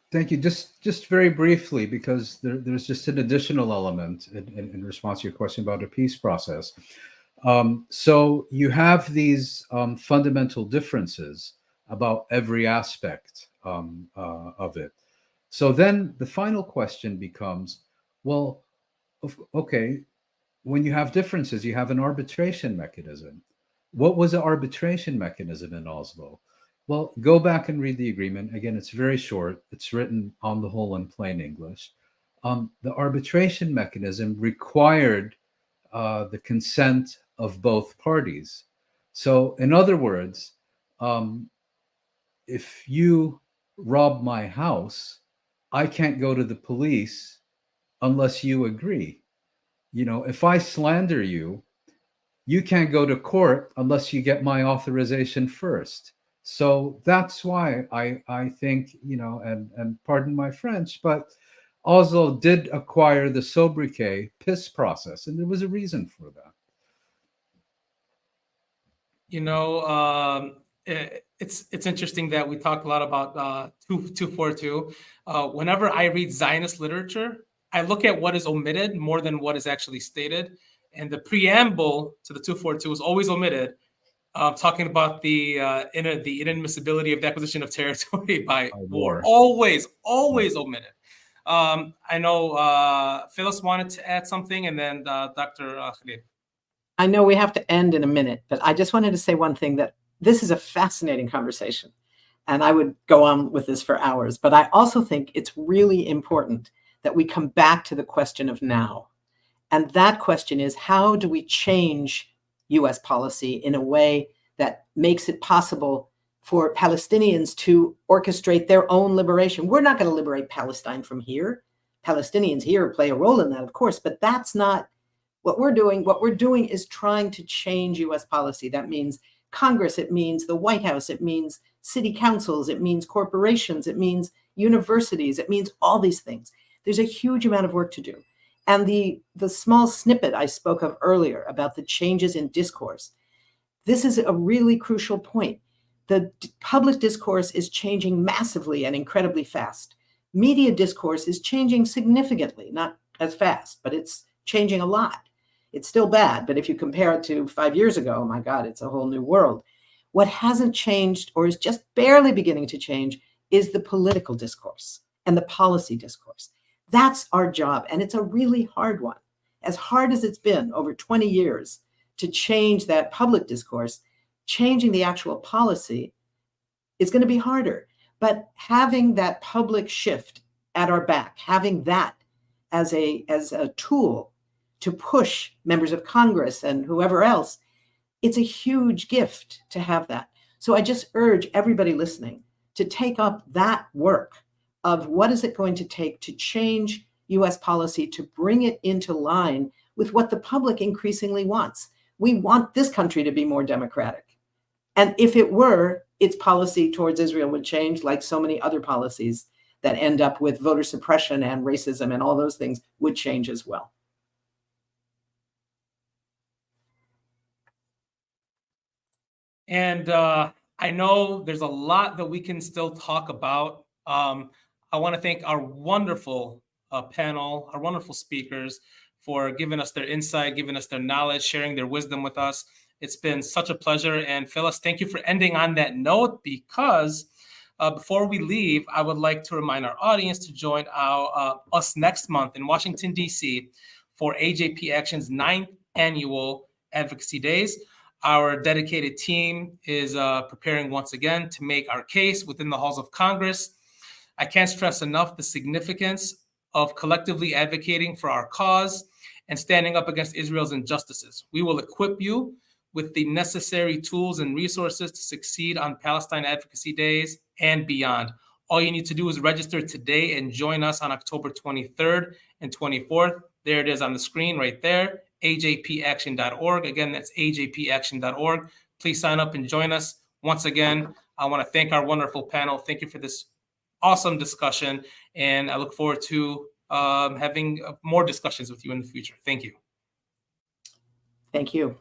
Thank you. Just very briefly, because there's just an additional element in response to your question about a peace process. So you have these fundamental differences about every aspect of it. So then the final question becomes, well, okay, when you have differences, you have an arbitration mechanism. What was the arbitration mechanism in Oslo? Well, go back and read the agreement. Again, it's very short. It's written on the whole in plain English. The arbitration mechanism required the consent of both parties. So in other words, if you rob my house, I can't go to the police unless you agree. If I slander you, you can't go to court unless you get my authorization first. So that's why I think, and pardon my French, but Oslo did acquire the sobriquet peace process, and there was a reason for that. It's interesting that we talk a lot about 242. Whenever I read Zionist literature, I look at what is omitted more than what is actually stated. And the preamble to the 242 is always omitted. talking about the inadmissibility of the acquisition of territory by war. war. Always omitted. I know Phyllis wanted to add something, and then Dr. Khalil. I know we have to end in a minute, but I just wanted to say one thing, that this is a fascinating conversation, and I would go on with this for hours. But I also think it's really important that we come back to the question of now. And that question is, how do we change US policy in a way that makes it possible for Palestinians to orchestrate their own liberation? We're not going to liberate Palestine from here. Palestinians here play a role in that, of course, but that's not what we're doing. What we're doing is trying to change US policy. That means Congress, it means the White House, it means city councils, it means corporations, it means universities, it means all these things. There's a huge amount of work to do. And the small snippet I spoke of earlier about the changes in discourse, this is a really crucial point. The public discourse is changing massively and incredibly fast. Media discourse is changing significantly, not as fast, but it's changing a lot. It's still bad, but if you compare it to 5 years ago, oh my God, it's a whole new world. What hasn't changed, or is just barely beginning to change, is the political discourse and the policy discourse. That's our job, and it's a really hard one. As hard as it's been over 20 years to change that public discourse, changing the actual policy is going to be harder. But having that public shift at our back, having that as a tool to push members of Congress and whoever else, it's a huge gift to have that. So I just urge everybody listening to take up that work of what is it going to take to change US policy, to bring it into line with what the public increasingly wants. We want this country to be more democratic. And if it were, its policy towards Israel would change, like so many other policies that end up with voter suppression and racism and all those things would change as well. And I know there's a lot that we can still talk about. I want to thank our wonderful panel, our wonderful speakers, for giving us their insight, giving us their knowledge, sharing their wisdom with us. It's been such a pleasure. And Phyllis, thank you for ending on that note, because before we leave, I would like to remind our audience to join us next month in Washington, D.C. for AJP Action's 9th annual Advocacy Days. Our dedicated team is preparing once again to make our case within the halls of Congress. I can't stress enough the significance of collectively advocating for our cause and standing up against Israel's injustices. We will equip you with the necessary tools and resources to succeed on Palestine Advocacy Days and beyond. All you need to do is register today and join us on October 23rd and 24th. There it is on the screen right there, ajpaction.org. Again, that's ajpaction.org. Please sign up and join us. Once again, I want to thank our wonderful panel. Thank you for this awesome discussion, and I look forward to having more discussions with you in the future. Thank you. Thank you.